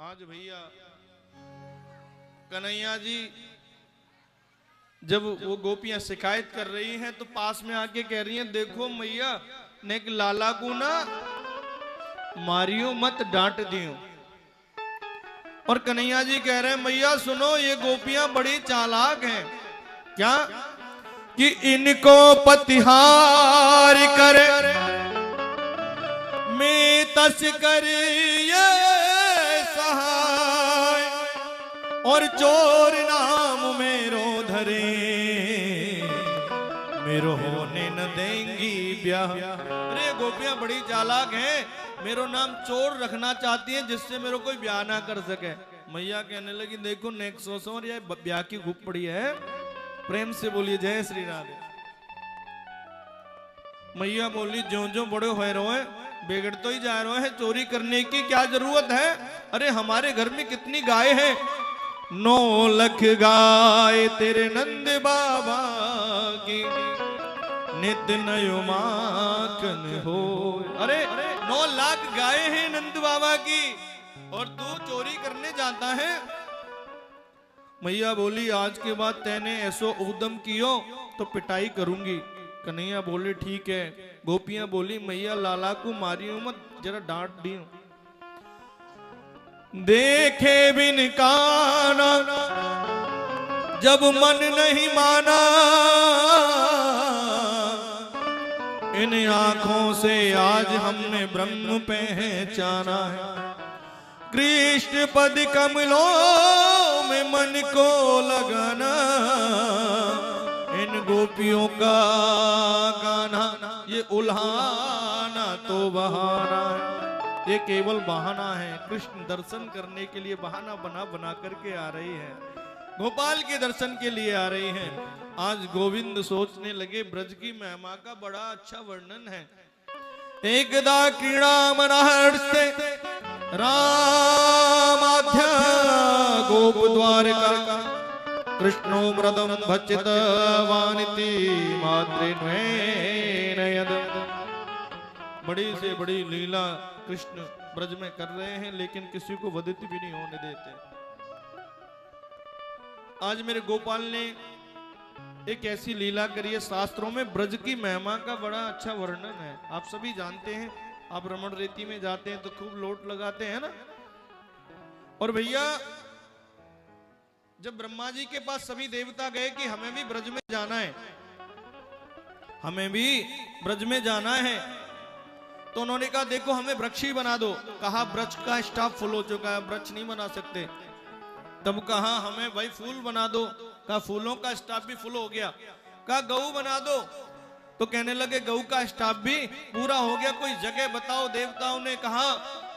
आज भैया कन्हैया जी जब वो गोपियां शिकायत कर रही हैं तो पास में आके कह रही हैं, देखो मैया ने लाला को ना मारियो मत डांट दियो। और कन्हैया जी कह रहे हैं, मैया सुनो ये गोपियां बड़ी चालाक हैं। क्या कि इनको पतिहार कर मैं तस कर ये सहाय और चोर नाम मेरो धरे मेरो होने न देंगी ब्याह। अरे गोपियां बड़ी चालाक हैं, मेरो नाम चोर रखना चाहती हैं जिससे मेरे कोई ब्याह ना कर सके। मैया कहने लगी, देखो नेक्सोस और ये ब्याह की खूब पड़ी है। प्रेम से बोलिए जय श्री राधे। मैया बोली, जो जो बड़े हो रहे बिगड़ तो ही जा रहे हैं, चोरी करने की क्या जरूरत है। अरे हमारे घर में कितनी गाय है, 9 लाख गाय तेरे नंद बाबा की नित नयो माखन हो। अरे 9 लाख गाय हैं नंद बाबा की और तू चोरी करने जाता है। मैया बोली, आज के बाद तैने ऐसो उद्यम कियो तो पिटाई करूंगी। कन्हैया बोले ठीक है। गोपियां बोली, मैया लाला को मारियो मत, जरा डांट दियो। देखे बिन काना जब मन नहीं माना, इन आंखों से आज हमने ब्रह्म पहचाना है। कृष्ण पद कमलों में मन को लगाना, इन गोपियों का गाना ये उल्हाना तो बहाना है। ये केवल बहाना है, कृष्ण दर्शन करने के लिए बहाना बना बना करके आ रही है, गोपाल के दर्शन के लिए आ रही हैं। आज गोविंद सोचने लगे, ब्रज की महिमा का बड़ा अच्छा वर्णन है। एकदा क्रीड़ा मनहर्षे रामाध्या गोप द्वारका कृष्णो मृदम भचित वानिति मातृन्वयनयद। बड़ी से बड़ी लीला कृष्ण ब्रज में कर रहे हैं, लेकिन किसी को वधित भी नहीं होने देते। आज मेरे गोपाल ने एक ऐसी लीला करी है, शास्त्रों में ब्रज की महिमा का बड़ा अच्छा वर्णन है। आप सभी जानते हैं, आप रमण रेती में जाते हैं तो खूब लोट लगाते हैं ना। और भैया जब ब्रह्मा जी के पास सभी देवता गए कि हमें भी ब्रज में जाना है, हमें भी ब्रज में जाना है, तो उन्होंने कहा देखो हमें वृक्ष ही बना दो। कहा ब्रज का स्टाफ फुल हो चुका है, वृक्ष नहीं बना सकते। तब कहा हमें भाई फूल बना दो। कहा फूलों का स्टाफ भी फुल हो गया। कहा गऊ बना दो। तो कहने लगे गऊ का स्टाफ भी पूरा हो गया, कोई जगह बताओ। देवताओं ने कहा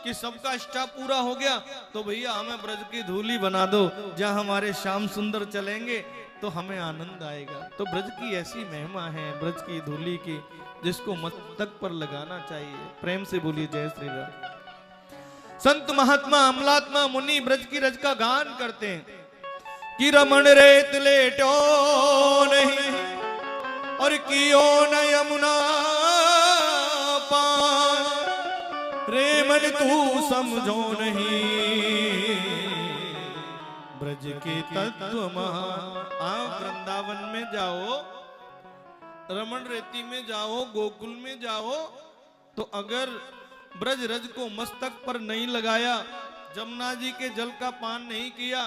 कि सबका स्टाफ पूरा हो गया, तो भैया हमें ब्रज की धूली बना दो, जहां हमारे श्याम सुंदर चलेंगे तो हमें आनंद आएगा। तो ब्रज की ऐसी महिमा है, ब्रज की धूली की, जिसको मस्तक पर लगाना चाहिए। प्रेम से बोलिए जय श्री राम। संत महात्मा अमलात्मा मुनि ब्रज की रज का गान करते हैं कि रमण रेत लेटो नहीं और कियो न यमुना पार, रे मन तू समझो नहीं ब्रज के तत्व महा। आप वृंदावन में जाओ, रमण रेती में जाओ, गोकुल में जाओ, तो अगर ब्रज रज को मस्तक पर नहीं लगाया, जमुना जी के जल का पान नहीं किया,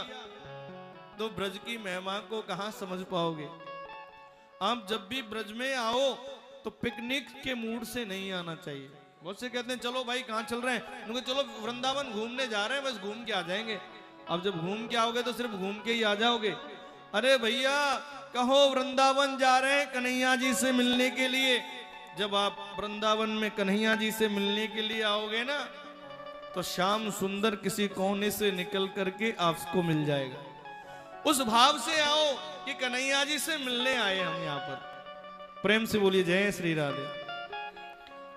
तो ब्रज की महिमा को कहां समझ पाओगे। आप जब भी ब्रज में आओ तो पिकनिक के मूड से नहीं आना चाहिए। बहुत से कहते हैं चलो भाई कहां चल रहे हैं, उनको चलो वृंदावन घूमने जा रहे हैं, बस घूम के आ जाएंगे। अब जब घूम के आओगे तो सिर्फ घूम के ही आ जाओगे। अरे भैया कहो वृंदावन जा रहे हैं कन्हैया जी से मिलने के लिए। जब आप वृंदावन में कन्हैया जी से मिलने के लिए आओगे ना, तो श्याम सुंदर किसी कोने से निकल करके आपको मिल जाएगा। उस भाव से आओ कि कन्हैया जी से मिलने आए हम यहाँ पर। प्रेम से बोलिए जय श्री राधे।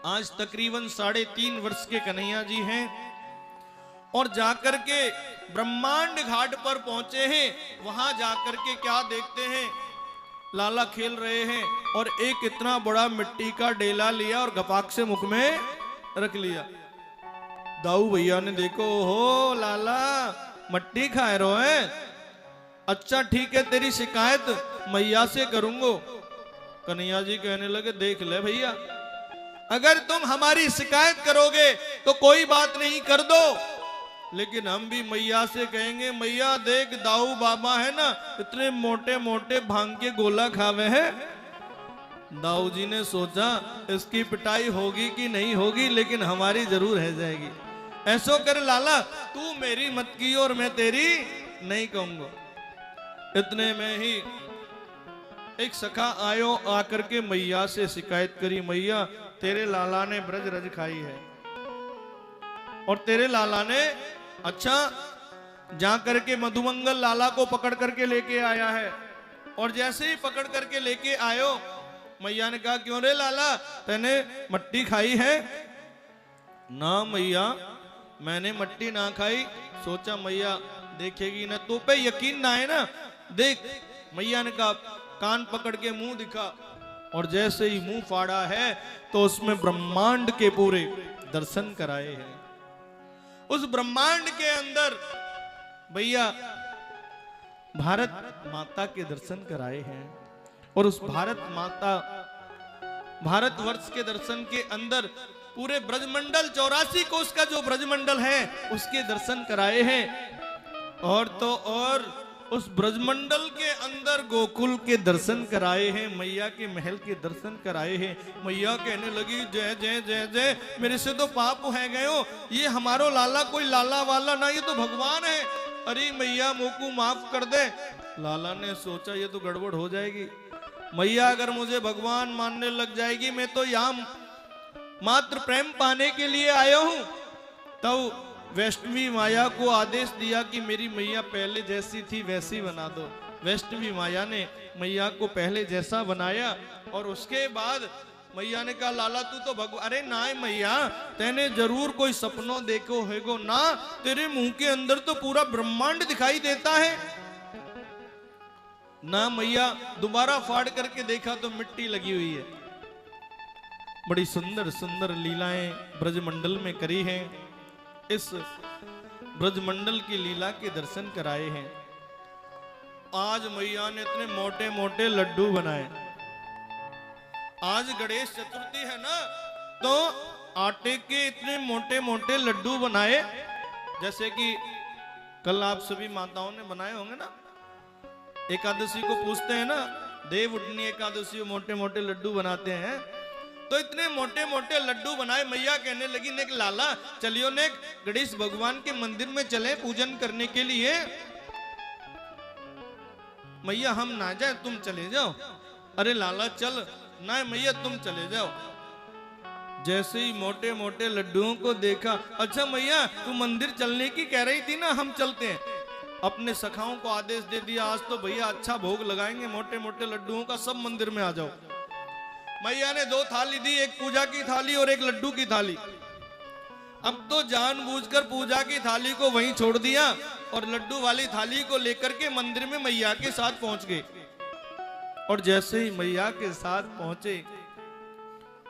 आज तकरीबन 3.5 वर्ष के कन्हैया जी हैं और जाकर के ब्रह्मांड घाट पर पहुंचे हैं। वहां जाकर के क्या देखते हैं, लाला खेल रहे हैं और एक इतना बड़ा मिट्टी का डेला लिया और गपाक से मुख में रख लिया। दाऊ भैया ने देखो, हो लाला मट्टी खाए रहो है, अच्छा ठीक है तेरी शिकायत मैया से करूंगो। कन्हैया जी कहने लगे, देख ले भैया, अगर तुम हमारी शिकायत करोगे तो कोई बात नहीं, कर दो, लेकिन हम भी मैया से कहेंगे, मैया देख दाऊ बाबा है ना, इतने मोटे मोटे भांग के गोला खावे हैं। दाऊ जी ने सोचा इसकी पिटाई होगी कि नहीं होगी, लेकिन हमारी जरूर है जाएगी। ऐसो कर लाला, तू मेरी मत की और मैं तेरी नहीं कहूंगा। इतने में ही एक सखा आयो, आकर के मैया से शिकायत करी, मैया तेरे लाला ने ब्रज रज खाई है, और तेरे लाला ने अच्छा जा करके मधुमंगल लाला को पकड़ करके लेके आया है। और जैसे ही पकड़ करके लेके आयो, मैया ने कहा, क्यों रे लाला, तैने मट्टी खाई है? ना मैया, मैंने मट्टी ना खाई। सोचा मैया देखेगी ना, तो पे यकीन ना है ना, देख। मैया ने कहा, कान पकड़ के मुंह दिखा, और जैसे ही मुंह फाड़ा है तो उसमें ब्रह्मांड के पूरे दर्शन कराए हैं। उस ब्रह्मांड के अंदर भैया भारत माता के दर्शन कराए हैं, और उस भारतवर्ष के दर्शन के अंदर पूरे ब्रजमंडल 84 कोष का जो ब्रजमंडल है उसके दर्शन कराए हैं। और तो और उस ब्रजमंडल के अंदर गोकुल के दर्शन कराए हैं, मैया के महल के दर्शन कराए हैं। मैया कहने लगी, जय जय जय जय, मेरे से तो पाप है गए हो, ये हमारो लाला कोई लाला वाला ना, ये तो भगवान है। अरे मैया मोकू माफ कर दे। लाला ने सोचा ये तो गड़बड़ हो जाएगी, मैया अगर मुझे भगवान मानने लग जाएगी, मैं तो यहाँ मात्र प्रेम पाने के लिए आया हूं। तब वैष्णवी माया को आदेश दिया कि मेरी मैया पहले जैसी थी वैसी बना दो। वैष्णवी माया ने मैया को पहले जैसा बनाया, और उसके बाद मैया ने कहा, लाला तू तो भगवान, अरे ना मैया, तेने जरूर कोई सपनों देखो हैगो ना, तेरे मुंह के अंदर तो पूरा ब्रह्मांड दिखाई देता है ना। मैया दोबारा फाड़ करके देखा तो मिट्टी लगी हुई है। बड़ी सुंदर सुंदर लीलाएं ब्रजमंडल में करी हैं। इस ब्रजमंडल की लीला के दर्शन कराए हैं। आज मैया ने इतने मोटे मोटे लड्डू बनाए। आज गणेश चतुर्थी है ना, तो आटे के इतने मोटे मोटे लड्डू बनाए, जैसे कि कल आप सभी माताओं ने बनाए होंगे ना। एकादशी को पूछते हैं ना, देव उठनी एकादशी मोटे मोटे लड्डू बनाते हैं, तो इतने मोटे मोटे लड्डू बनाए। मैया कहने लगी, नेक लाला चलियो, नेक गणेश भगवान के मंदिर में चले पूजन करने के लिए। मैया हम ना जाए, तुम चले जाओ। अरे लाला चल, ना मैया तुम चले जाओ। जैसे ही मोटे मोटे लड्डुओं को देखा, अच्छा मैया तू मंदिर चलने की कह रही थी ना, हम चलते हैं। अपने सखाओं को आदेश दे दिया, आज तो भैया अच्छा भोग लगाएंगे, मोटे मोटे लड्डुओं का, सब मंदिर में आ जाओ। मैया ने 2 थाली दी, एक पूजा की थाली और एक लड्डू की थाली। अब तो जानबूझकर पूजा की थाली को वहीं छोड़ दिया, और लड्डू वाली थाली को लेकर के मंदिर में मैया के साथ पहुंच गए। और जैसे ही मैया के साथ पहुंचे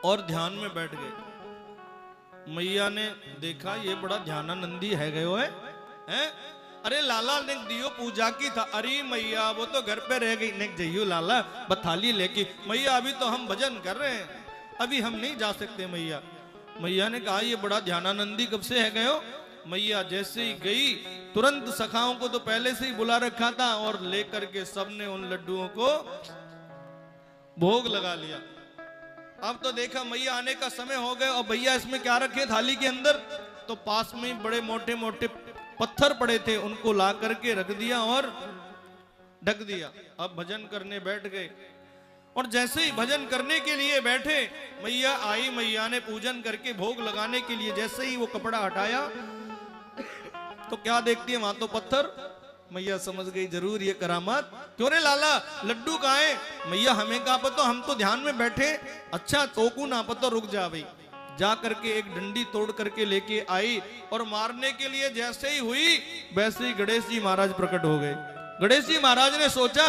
और ध्यान में बैठ गए, मैया ने देखा ये बड़ा ध्यानानंदी है गयो है? अरे लाला ने दियो पूजा की था। अरे मैया वो तो घर पे रह गई, नेक जइयो लाला बथाली लेके। मैया अभी तो हम भजन कर रहे हैं, अभी हम नहीं जा सकते मैया। मैया ने कहा ये बड़ा ध्यानानंदी कब से है गयो? मैया जैसे ही गई, तुरंत सखाओं को तो पहले से ही बुला रखा था, और लेकर के सबने उन लड्डुओं को भोग लगा लिया। अब तो देखा मैया आने का समय हो गया, और भैया इसमें क्या रखे थाली के अंदर? तो पास में बड़े मोटे मोटे पत्थर पड़े थे, उनको ला करके रख दिया और ढक दिया। अब भजन करने बैठ गए, और जैसे ही भजन करने के लिए बैठे, मैया आई। मैया ने पूजन करके भोग लगाने के लिए जैसे ही वो कपड़ा हटाया, तो क्या देखती है, वहां तो पत्थर। मैया समझ गई जरूर ये करामात। क्यों रे लाला लड्डू कहाँ है? मैया हमें कहा पतो, हम तो ध्यान में बैठे। अच्छा तोकू ना पतो, रुक जा भाई। जा करके एक डंडी तोड़ करके लेके आई, और मारने के लिए जैसे ही हुई, वैसे ही गणेश जी महाराज प्रकट हो गए। गणेश जी महाराज ने सोचा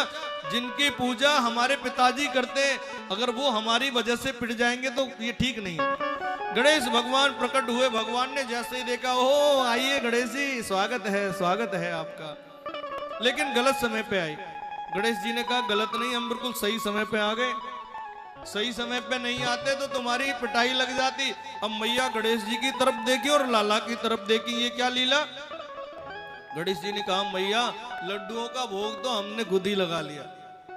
जिनकी पूजा हमारे पिताजी करते, अगर वो हमारी वजह से पिट जाएंगे तो ये ठीक नहीं है। गणेश भगवान प्रकट हुए। भगवान ने जैसे ही देखा, ओ आइए गणेश जी, स्वागत है आपका। लेकिन गलत समय पे आई। गणेश जी ने कहा गलत नहीं, हम बिल्कुल सही समय पे आ गए। सही समय पे नहीं आते तो तुम्हारी पिटाई लग जाती। अब मैया गणेश जी की तरफ देखी और लाला की तरफ देखी, ये क्या लीला। गणेश जी ने कहा मैया लड्डुओं का भोग तो हमने खुद ही लगा लिया,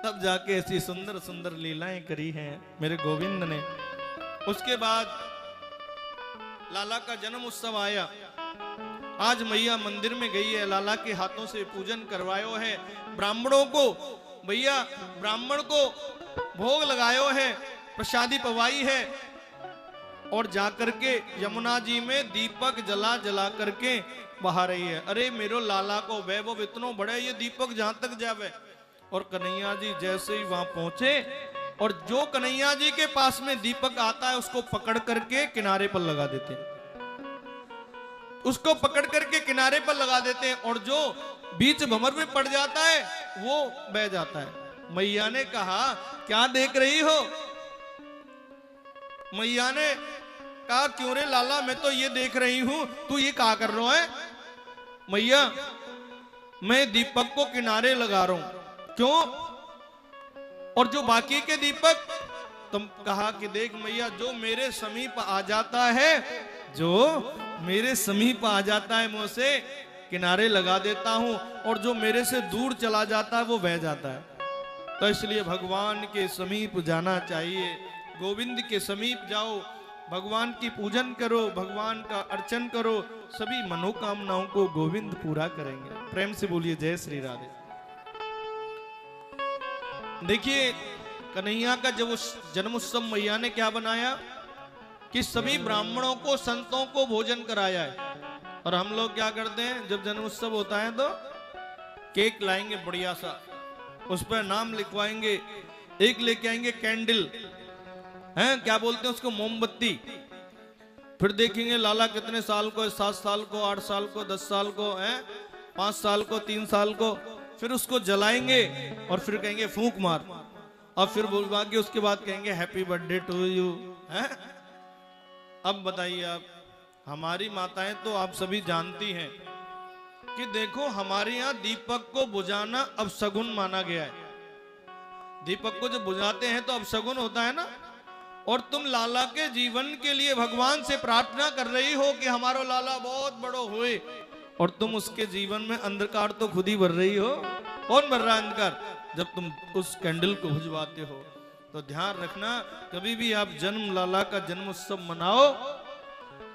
तब जाके ऐसी सुंदर सुंदर लीलाएं करी हैं मेरे गोविंद ने। उसके बाद लाला का जन्म उत्सव आया। आज मैया मंदिर में गई है, लाला के हाथों से पूजन करवायो है। ब्राह्मणों को भैया ब्राह्मण को भोग लगायो है, प्रसादी पवाई है। और जाकर के यमुना जी में दीपक जला जला करके बहा रही है। अरे मेरो लाला को वैभव इतनो बड़े, ये दीपक जहां तक जावे। और कन्हैया जी जैसे ही वहां पहुंचे, और जो कन्हैया जी के पास में दीपक आता है उसको पकड़ करके किनारे पर लगा देते हैं, उसको पकड़ करके किनारे पर लगा देते हैं, और जो बीच भंवर में पड़ जाता है वो बह जाता है। मैया ने कहा क्या देख रही हो। मैया ने कहा क्यों रे लाला, मैं तो ये देख रही हूं, तू ये क्या कर रहा है। मैया मैं दीपक को किनारे लगा रहा हूं। क्यों। और जो बाकी के दीपक, तुम कहा कि देख मैया जो मेरे समीप आ जाता है, जो मेरे समीप आ जाता है मैं उसे किनारे लगा देता हूं, और जो मेरे से दूर चला जाता है वो बह जाता है। तो इसलिए भगवान के समीप जाना चाहिए, गोविंद के समीप जाओ, भगवान की पूजन करो, भगवान का अर्चन करो, सभी मनोकामनाओं को गोविंद पूरा करेंगे। प्रेम से बोलिए जय श्री राधे। देखिए कन्हैया का जब उस जन्म उत्सव मैया ने क्या बनाया कि सभी ब्राह्मणों को संतों को भोजन कराया है। और हम लोग क्या करते हैं जब जन्म उत्सव होता है तो केक लाएंगे बढ़िया सा, उस पर नाम लिखवाएंगे, एक लेके आएंगे कैंडल, हैं क्या बोलते हैं उसको, मोमबत्ती। फिर देखेंगे लाला कितने साल को, 7 साल को, 8 साल को, 10 साल को, हैं 5 साल को, 3 साल को। फिर उसको जलाएंगे और फिर कहेंगे फूंक मार, और फिर बुलवा के उसके बाद कहेंगे हैप्पी बर्थडे टू यू। हैं अब बताइए आप, हमारी माताएं तो आप सभी जानती हैं कि देखो हमारे यहाँ दीपक को बुझाना अब शगुन माना गया है। दीपक को जब बुझाते हैं तो अब शगुन होता है ना। और तुम लाला के जीवन के लिए भगवान से प्रार्थना कर रही हो कि हमारा लाला बहुत बड़ो हुए, और तुम उसके जीवन में अंधकार तो खुद ही भर रही हो। कौन भर रहा है अंधकार, जब तुम उस कैंडल को बुझवाते हो। तो ध्यान रखना, कभी भी आप जन्म लाला का जन्म उत्सव मनाओ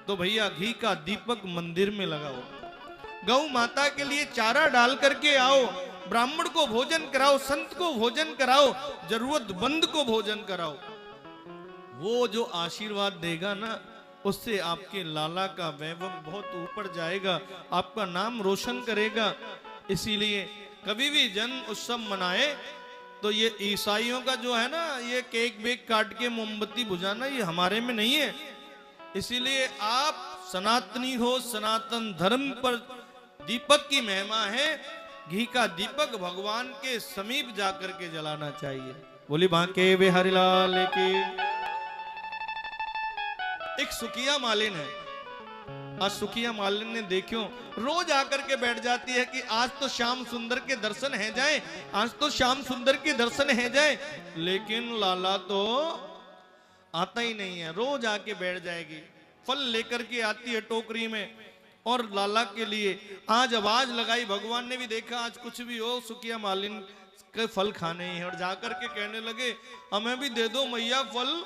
तो भैया घी का दीपक मंदिर में लगाओ, गौ माता के लिए चारा डाल करके आओ, ब्राह्मण को भोजन कराओ, संत को भोजन कराओ, जरूरतमंद को भोजन कराओ। वो जो आशीर्वाद देगा ना, उससे आपके लाला का वैभव बहुत ऊपर जाएगा, आपका नाम रोशन करेगा। इसीलिए कभी भी जन्म उत्सव मनाए तो ये ईसाइयों का जो है ना, ये केक बेक काट के मोमबत्ती बुझाना, ये हमारे में नहीं है। इसीलिए आप सनातनी हो, सनातन धर्म पर दीपक की महिमा है। घी का दीपक भगवान के समीप जाकर के जलाना चाहिए। बोली बांके बिहारी लाल की। एक सुखिया मालिन है, आज सुखिया मालिन ने देखियो रोज आकर के बैठ जाती है कि आज तो श्याम सुंदर के दर्शन है जाए, आज तो श्याम सुंदर के दर्शन है जाए। लेकिन लाला तो आता ही नहीं है, रोज आके बैठ जाएगी, फल लेकर के आती है टोकरी में, और लाला के लिए आज आवाज लगाई। भगवान ने भी देखा आज कुछ भी हो सुखिया मालिन के फल खाने हैं, और जाकर के कहने लगे हमें भी दे दो मैया फल।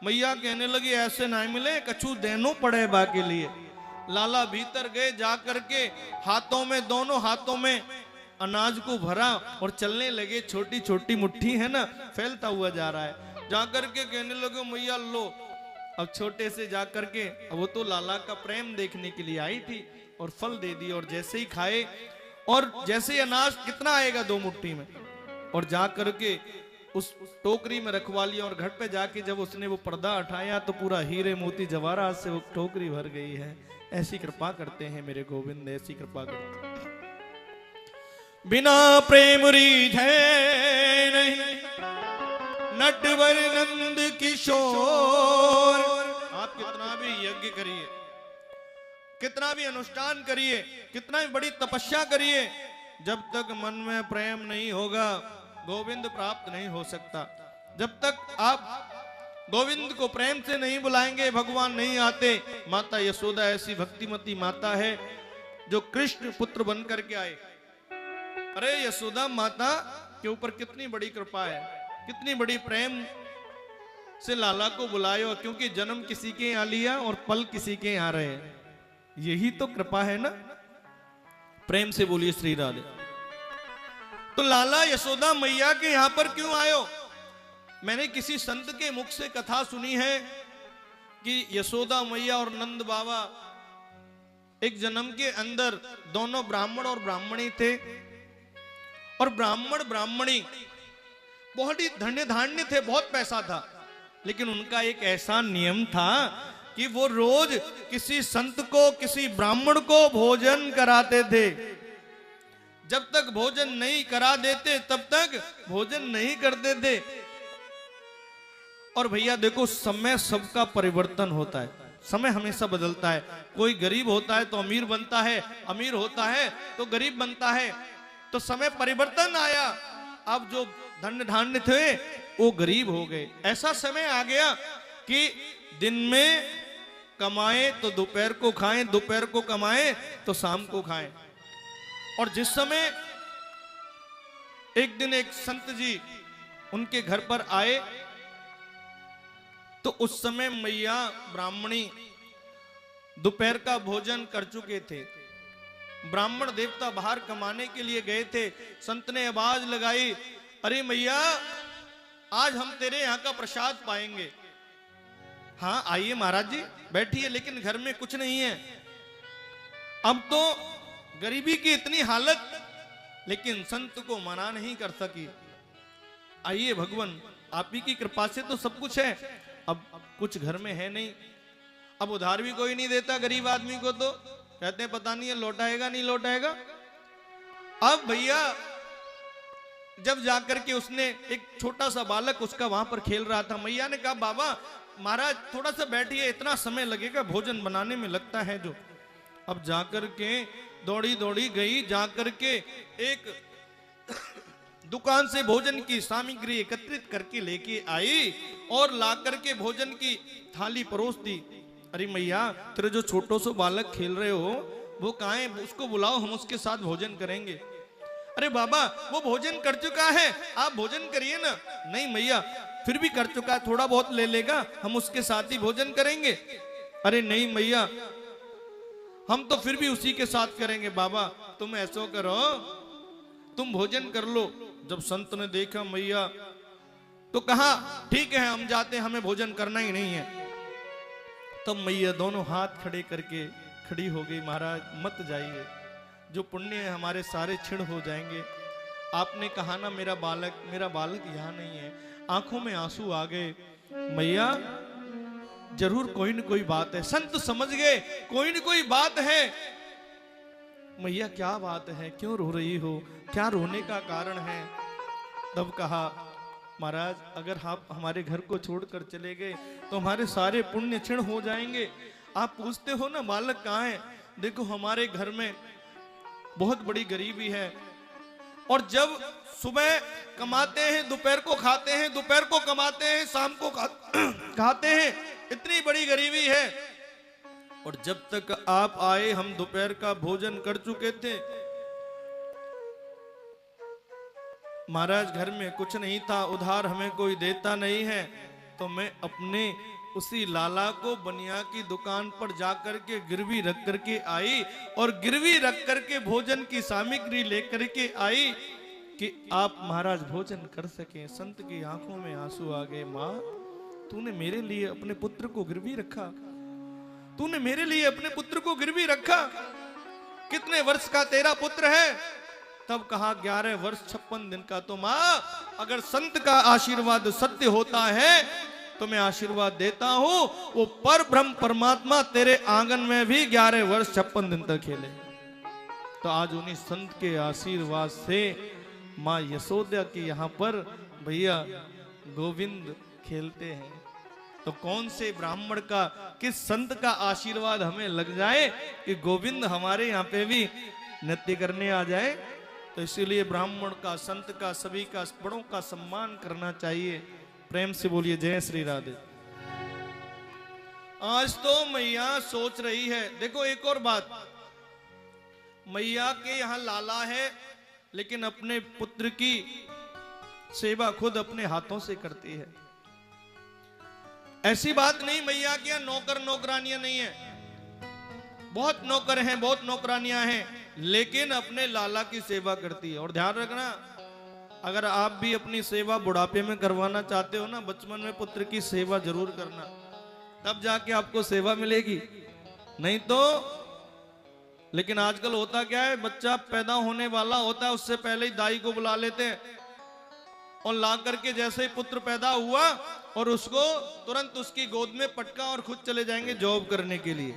मैया कहने लगी ऐसे ना मिले, कछु देनो पड़े बा के लिए। लाला भीतर गए, जाकर के हाथों में, दोनों हाथों में अनाज को भरा और चलने लगे। छोटी छोटी मुट्ठी है ना, फैलता हुआ जा रहा है। जाकर के कहने लगे मैया लो। अब छोटे से जाकर के, वो तो लाला का प्रेम देखने के लिए आई थी, और फल दे दिए, और जैसे ही खाए, और जैसे ही अनाज कितना आएगा 2 मुट्ठी में, और जाकर के उस टोकरी में रखवा लिया। और घर पे जाके जब उसने वो पर्दा हटाया तो पूरा हीरे मोती जवाहरात से वो टोकरी भर गई है। ऐसी कृपा करते हैं मेरे गोविंद, ऐसी कृपा करते हैं। बिना प्रेम रीझे नहीं नटवर नंद किशोर। आप कितना यज्ञ करिए, कितना भी अनुष्ठान करिए, कितना भी बड़ी तपस्या करिए, जब तक मन में प्रेम नहीं होगा गोविंद प्राप्त नहीं हो सकता। जब तक आप गोविंद को प्रेम से नहीं बुलाएंगे भगवान नहीं आते। माता यशोदा ऐसी भक्तिमती माता है जो कृष्ण पुत्र बन करके आए। अरे यशोदा माता के ऊपर कितनी बड़ी कृपा है, कितनी बड़ी प्रेम से लाला को बुलायो, क्योंकि जन्म किसी के यहाँ लिया और पल किसी के यहाँ रहे। यही तो कृपा है ना। प्रेम से बोलिए श्री राधे। तो लाला यशोदा मैया के यहां पर क्यों आयो? मैंने किसी संत के मुख से कथा सुनी है कि यशोदा मैया और नंद बाबा एक जन्म के अंदर दोनों ब्राह्मण और ब्राह्मणी थे, और ब्राह्मण ब्राह्मणी बहुत ही धन्य धान्य थे, बहुत पैसा था, लेकिन उनका एक ऐसा नियम था कि वो रोज किसी संत को, किसी ब्राह्मण को भोजन कराते थे। जब तक भोजन नहीं करा देते तब तक भोजन नहीं करते थे। और भैया देखो, समय सबका परिवर्तन होता है, समय हमेशा बदलता है। कोई गरीब होता है तो अमीर बनता है, अमीर होता है तो गरीब बनता है। तो समय परिवर्तन आया, अब जो धन्य धान्य थे वो गरीब हो गए। ऐसा समय आ गया कि दिन में कमाए तो दोपहर को खाएं, दोपहर को कमाए तो शाम को खाएं। और जिस समय एक दिन एक संत जी उनके घर पर आए तो उस समय मैया ब्राह्मणी दोपहर का भोजन कर चुके थे। ब्राह्मण देवता बाहर कमाने के लिए गए थे। संत ने आवाज लगाई, अरे मैया आज हम तेरे यहाँ का प्रसाद पाएंगे। हाँ आइए महाराज जी बैठिए, लेकिन घर में कुछ नहीं है। अब तो गरीबी की इतनी हालत, लेकिन संत को मना नहीं कर सकी। आइए भगवान आप ही की कृपा से तो सब कुछ है, अब कुछ घर में है नहीं। अब उधार भी कोई नहीं देता गरीब आदमी को, तो कहते हैं पता नहीं है लौटाएगा नहीं लौटाएगा। अब भैया जब जाकर के उसने, एक छोटा सा बालक उसका वहां पर खेल रहा था, मैया ने कहा बाबा महाराज थोड़ा सा बैठिए, इतना समय लगेगा भोजन बनाने में लगता है जो। अब जाकर के दौड़ी दौड़ी गई, जाकर के एक दुकान से भोजन की सामग्री एकत्रित करके लेके आई और ला करके भोजन की थाली परोस दी। अरे मैया तेरे जो छोटो सो बालक खेल रहे हो वो कहाँ है, उसको बुलाओ, हम उसके साथ भोजन करेंगे। अरे बाबा वो भोजन कर चुका है, आप भोजन करिए ना। नहीं मैया फिर भी कर चुका है, थोड़ा बहुत ले लेगा, हम उसके साथ ही भोजन करेंगे। अरे नहीं मैया हम तो फिर भी उसी के साथ करेंगे। बाबा तुम ऐसा करो, तुम भोजन कर लो। जब संत ने देखा मैया तो कहा ठीक है हम जाते, हमें भोजन करना ही नहीं है। तब मैया दोनों हाथ खड़े करके खड़ी हो गई, महाराज मत जाइए, जो पुण्य है हमारे सारे क्षीण हो जाएंगे। आपने कहा ना मेरा बालक यहाँ नहीं है। आंखों में आंसू आ गए। मैया जरूर कोई न कोई बात है, संत समझ गए कोई न कोई बात है। मैया क्या बात है, क्यों रो रही हो, क्या रोने का कारण है? तब कहा महाराज अगर आप हमारे घर को छोड़कर चले गए तो हमारे सारे पुण्य क्षीण हो जाएंगे। आप पूछते हो ना बालक कहाँ है, देखो हमारे घर में बहुत बड़ी गरीबी है, और जब सुबह कमाते हैं दोपहर को खाते हैं, दोपहर को कमाते हैं शाम को खाते हैं, इतनी बड़ी गरीबी है। और जब तक आप आए हम दोपहर का भोजन कर चुके थे। महाराज घर में कुछ नहीं था, उधार हमें कोई देता नहीं है, तो मैं अपने उसी लाला को बनिया की दुकान पर जाकर के गिरवी रख करके आई, और गिरवी रख करके भोजन की सामग्री लेकर के आई कि आप महाराज भोजन कर सके। संत की आंखों में आंसू आ गए। माँ तूने मेरे लिए अपने पुत्र को गिरवी रखा, तूने मेरे लिए अपने पुत्र को गिरवी रखा। कितने वर्ष का तेरा पुत्र है? तब कहा 11 वर्ष 56 दिन का। तो माँ अगर संत का आशीर्वाद सत्य होता है तो मैं आशीर्वाद देता हूं, वो पर ब्रह्म परमात्मा तेरे आंगन में भी 11 वर्ष 56 दिन तक खेले। तो आज उन्हीं संत के आशीर्वाद से माँ यशोदा के यहाँ पर भैया गोविंद खेलते हैं। तो कौन से ब्राह्मण का, किस संत का आशीर्वाद हमें लग जाए कि गोविंद हमारे यहाँ पे भी नृत्य करने आ जाए। तो इसीलिए ब्राह्मण का, संत का, सभी का, बड़ों का सम्मान करना चाहिए। प्रेम से बोलिए जय श्री राधे। आज तो मैया सोच रही है, देखो एक और बात, मैया के यहाँ लाला है लेकिन अपने पुत्र की सेवा खुद अपने हाथों से करती है। ऐसी बात नहीं मैया के यहाँ नौकर नौकरानियां नहीं है, बहुत नौकर हैं, बहुत नौकरानियां हैं, लेकिन अपने लाला की सेवा करती है। और ध्यान रखना, अगर आप भी अपनी सेवा बुढ़ापे में करवाना चाहते हो ना, बचपन में पुत्र की सेवा जरूर करना, तब जाके आपको सेवा मिलेगी, नहीं तो। लेकिन आजकल होता क्या है, बच्चा पैदा होने वाला होता है उससे पहले ही दाई को बुला लेते हैं और ला करके जैसे ही पुत्र पैदा हुआ और उसको तुरंत उसकी गोद में पटका और खुद चले जाएंगे जॉब करने के लिए।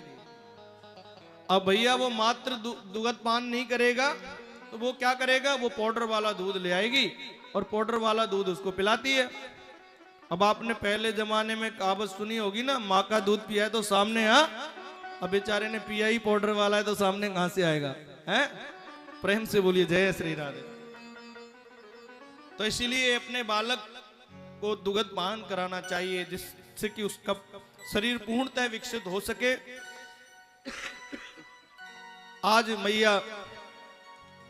अब भैया वो मात्र दुग्ध पान नहीं करेगा तो वो क्या करेगा, वो पाउडर वाला दूध ले आएगी और पाउडर वाला दूध उसको पिलाती है। अब आपने पहले जमाने में कहावत सुनी होगी ना, माँ का दूध पिया है तो सामने आ, अब बेचारे ने पिया ही पाउडर वाला है तो सामने कहां से आएगा, हैं? प्रेम से बोलिए जय श्री राधे। तो इसीलिए अपने बालक को दुग्ध पान कराना चाहिए, जिससे कि उसका शरीर पूर्णतः विकसित हो सके। आज मैया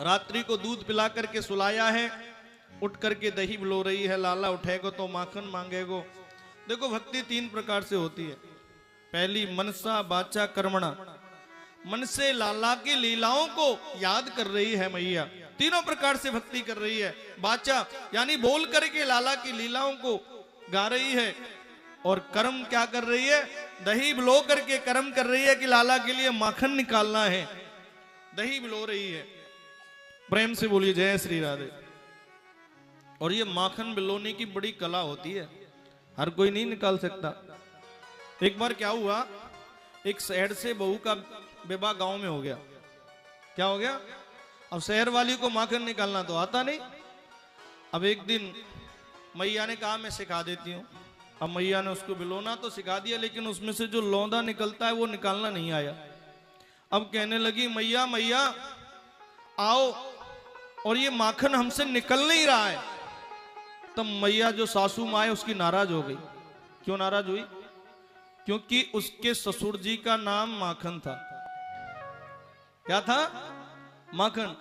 रात्रि को दूध पिला करके सुलाया है, उठ करके दही बुलो रही है, लाला उठेगो तो माखन मांगेगो। देखो भक्ति 3 प्रकार से होती है। पहली मनसा वाचा कर्मणा, मन से लाला की लीलाओं को याद कर रही है मैया, तीनों प्रकार से भक्ति कर रही है। वाचा यानी बोल करके लाला की लीलाओं को गा रही है, और कर्म क्या कर रही है, दही बुलो करके कर्म कर रही है कि लाला के लिए माखन निकालना है, दही बुलो रही है। प्रेम से बोलिए जय श्री राधे। और ये माखन बिलोने की बड़ी कला होती है, हर कोई नहीं निकाल सकता। एक बार क्या हुआ, एक शहर से बहू का विवाह गांव में हो गया। क्या हो गया, अब शहर वाली को माखन निकालना तो आता नहीं। अब एक दिन मैया ने कहा मैं सिखा देती हूँ। अब मैया ने उसको बिलोना तो सिखा दिया, लेकिन उसमें से जो लौंदा निकलता है वो निकालना नहीं आया। अब कहने लगी मैया मैया आओ, और ये माखन हमसे निकल नहीं रहा है। तब मैया जो सासू माँ है उसकी नाराज हो गई। क्यों नाराज हुई, क्योंकि उसके ससुर जी का नाम माखन था। क्या था, माखन।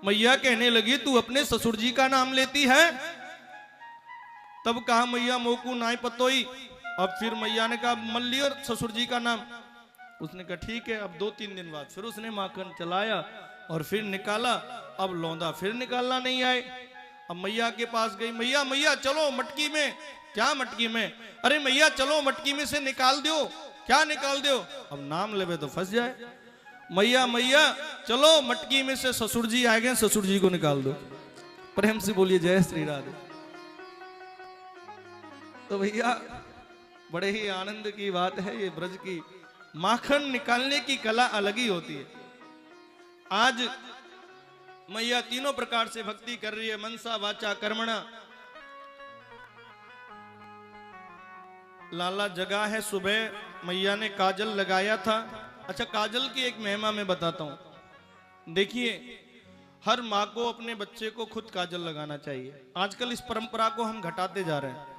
मैया कहने लगी तू अपने ससुर जी का नाम लेती है। तब कहा मैया मोकू नाई पतोई। अब फिर मैया ने कहा मल्ली और ससुर जी का नाम। उसने कहा ठीक है। अब 2-3 दिन बाद फिर उसने माखन चलाया और फिर निकाला। अब लौंदा फिर निकालना नहीं आए। अब मैया के पास गई, मैया मैया चलो मटकी में। क्या मटकी में, अरे मैया चलो मटकी में से निकाल दो। क्या निकाल दो, अब नाम लेवे तो फंस जाए। मैया मैया चलो मटकी में से ससुर जी आ गए, ससुर जी को निकाल दो। प्रेम से बोलिए जय श्री राधे। तो भैया बड़े ही आनंद की बात है, ये ब्रज की माखन निकालने की कला अलग ही होती है। आज मैया तीनों प्रकार से भक्ति कर रही है, मनसा वाचा कर्मणा। लाला जगा है, सुबह मैया ने काजल लगाया था। अच्छा, काजल की एक महिमा मैं बताता हूं। देखिए, हर माँ को अपने बच्चे को खुद काजल लगाना चाहिए। आजकल इस परंपरा को हम घटाते जा रहे हैं।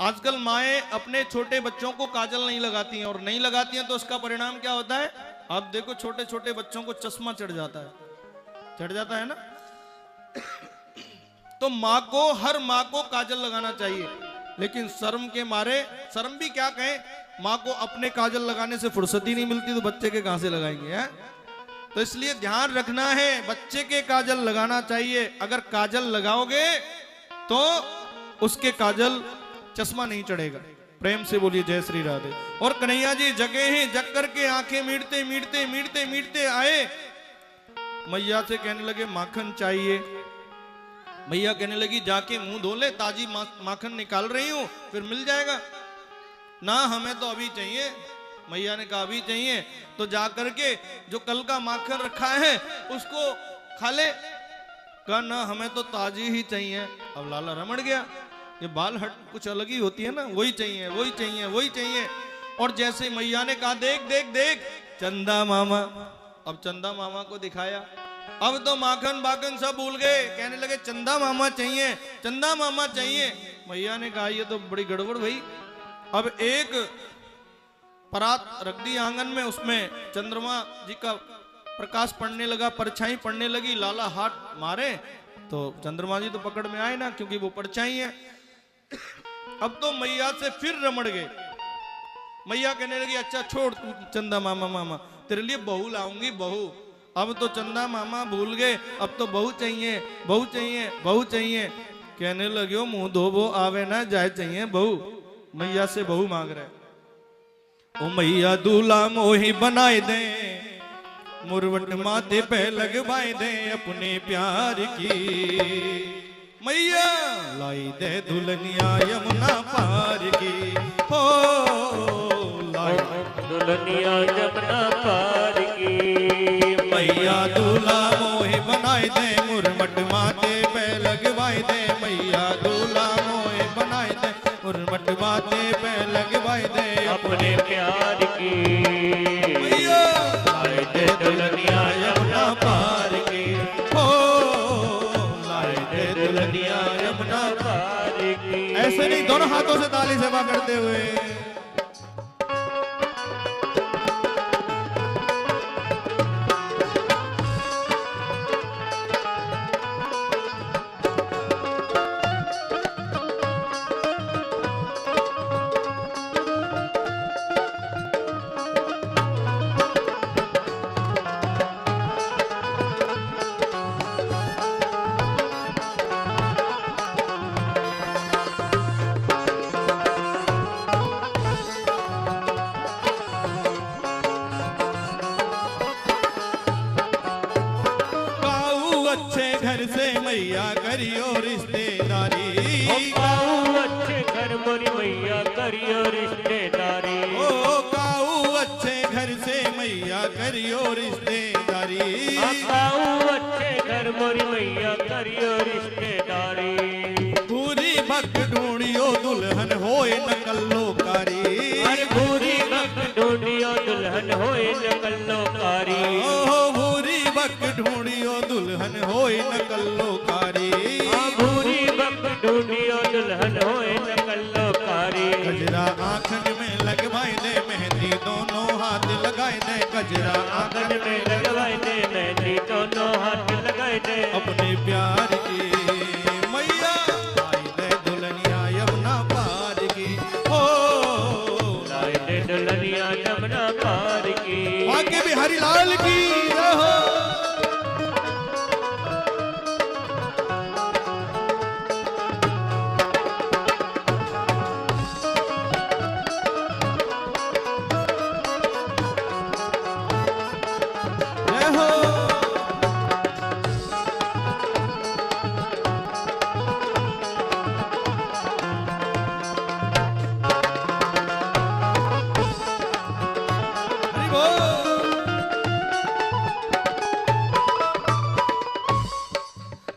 आजकल माएँ अपने छोटे बच्चों को काजल नहीं लगाती हैं, और नहीं लगाती हैं तो उसका परिणाम क्या होता है, आप देखो छोटे छोटे बच्चों को चश्मा चढ़ जाता है, चढ़ जाता है ना। तो माँ को, हर माँ को काजल लगाना चाहिए, लेकिन शर्म के मारे, शर्म भी क्या कहें, माँ को अपने काजल लगाने से फुर्सत ही नहीं मिलती, तो बच्चे के कहां से लगाएंगे, हैं? तो इसलिए ध्यान रखना है, बच्चे के काजल लगाना चाहिए। अगर काजल लगाओगे तो उसके काजल चश्मा नहीं चढ़ेगा। प्रेम से बोलिए जय श्री राधे। और कन्हैया जी जगे ही जग करके आंखें मीटते मीटते मीटते मीटते आए, मैया से कहने लगे माखन चाहिए। मैया कहने लगी जाके मुंह धो ले, ताजी माखन निकाल रही हूं, फिर मिल जाएगा ना, हमें तो अभी चाहिए। मैया ने कहा अभी चाहिए तो जा करके जो कल का माखन रखा है उसको खा ले। कहा ना, हमें तो ताजी ही चाहिए। अब लाला रमड़ गया, ये बाल हट कुछ अलग ही होती है ना, वही चाहिए वही चाहिए वही चाहिए। और जैसे मैया ने कहा देख देख देख चंदा मामा, अब चंदा मामा को दिखाया, अब तो माखन बाखन सब भूल गए, कहने लगे चंदा मामा चाहिए चंदा मामा चाहिए। मैया ने कहा ये तो बड़ी गड़बड़ भाई। अब एक परात रख दी आंगन में, उसमें चंद्रमा जी का प्रकाश पड़ने लगा, परछाई पड़ने लगी, लाला हाथ मारे तो चंद्रमा जी तो पकड़ में आए ना, क्योंकि वो परछाई है। अब तो मैया से फिर रमड़ गए। मैया कहने लगी अच्छा छोड़ तू चंदा मामा मामा, तेरे लिए बहू लाऊंगी बहू। अब तो चंदा मामा भूल गए, अब तो बहू चाहिए बहू चाहिए बहू चाहिए। कहने लगे मुंह धोबो आवे ना जाए चाहिए बहू। मैया से बहू मांग रहे। ओ मैया दूल्हा मोही बनाए दे, मुरवट माथे पे लगवाए दे अपने प्यार की। मैया लाई दे दुल्हनिया यमुना पार की, हो लाई दुल्हनिया यमुना पार की। मैया दूल्हा मोहे बनाए दे, मुरवट माथे पे लगवाए दे। मैया दूल्हा मोहे बनाए दे, मुरवट माथे पे लगवाए दे अपने प्यार की। मैया लाई दे दुल्हनिया यमुना पार की, हो लाई दे दुल्हनिया यमुना पार की। ऐसे नहीं, दोनों हाथों से ताली सेवा करते हुए। मैया करियो रिश्तेदारी, काऊ अच्छे घर मोरी मैया करियो रिश्तेदारी। ओ काऊ अच्छे घर से मैया करियो रिश्तेदारी। काऊ अच्छे घर मोरी मैया करियो रिश्तेदारी। पूरी भक्त ढूंढियो दुल्हन होए न कल्लोकारी। अरे पूरी भक्त ढूंढियो दुल्हन होए न कल्लोकारी। ओ पूरी भक्त ढूंढियो दुल्हन होए न कल्लोकारी। पूरी भक्त ढूंढियो दुल्हन होए न कल्लोकारी। गजरा आंखन में लगवाए दे, मेहंदी दोनों हाथ लगाए दे। गजरा आंगन में लगवाए दे, मेहंदी दोनों हाथ लगाए दे अपने प्यार की। मैया लाई दे दुल्हनिया यमुना पार की, हो लाई दे दुल्हनिया यमुना पार की। भाग्य बिहारी लाल की रहो।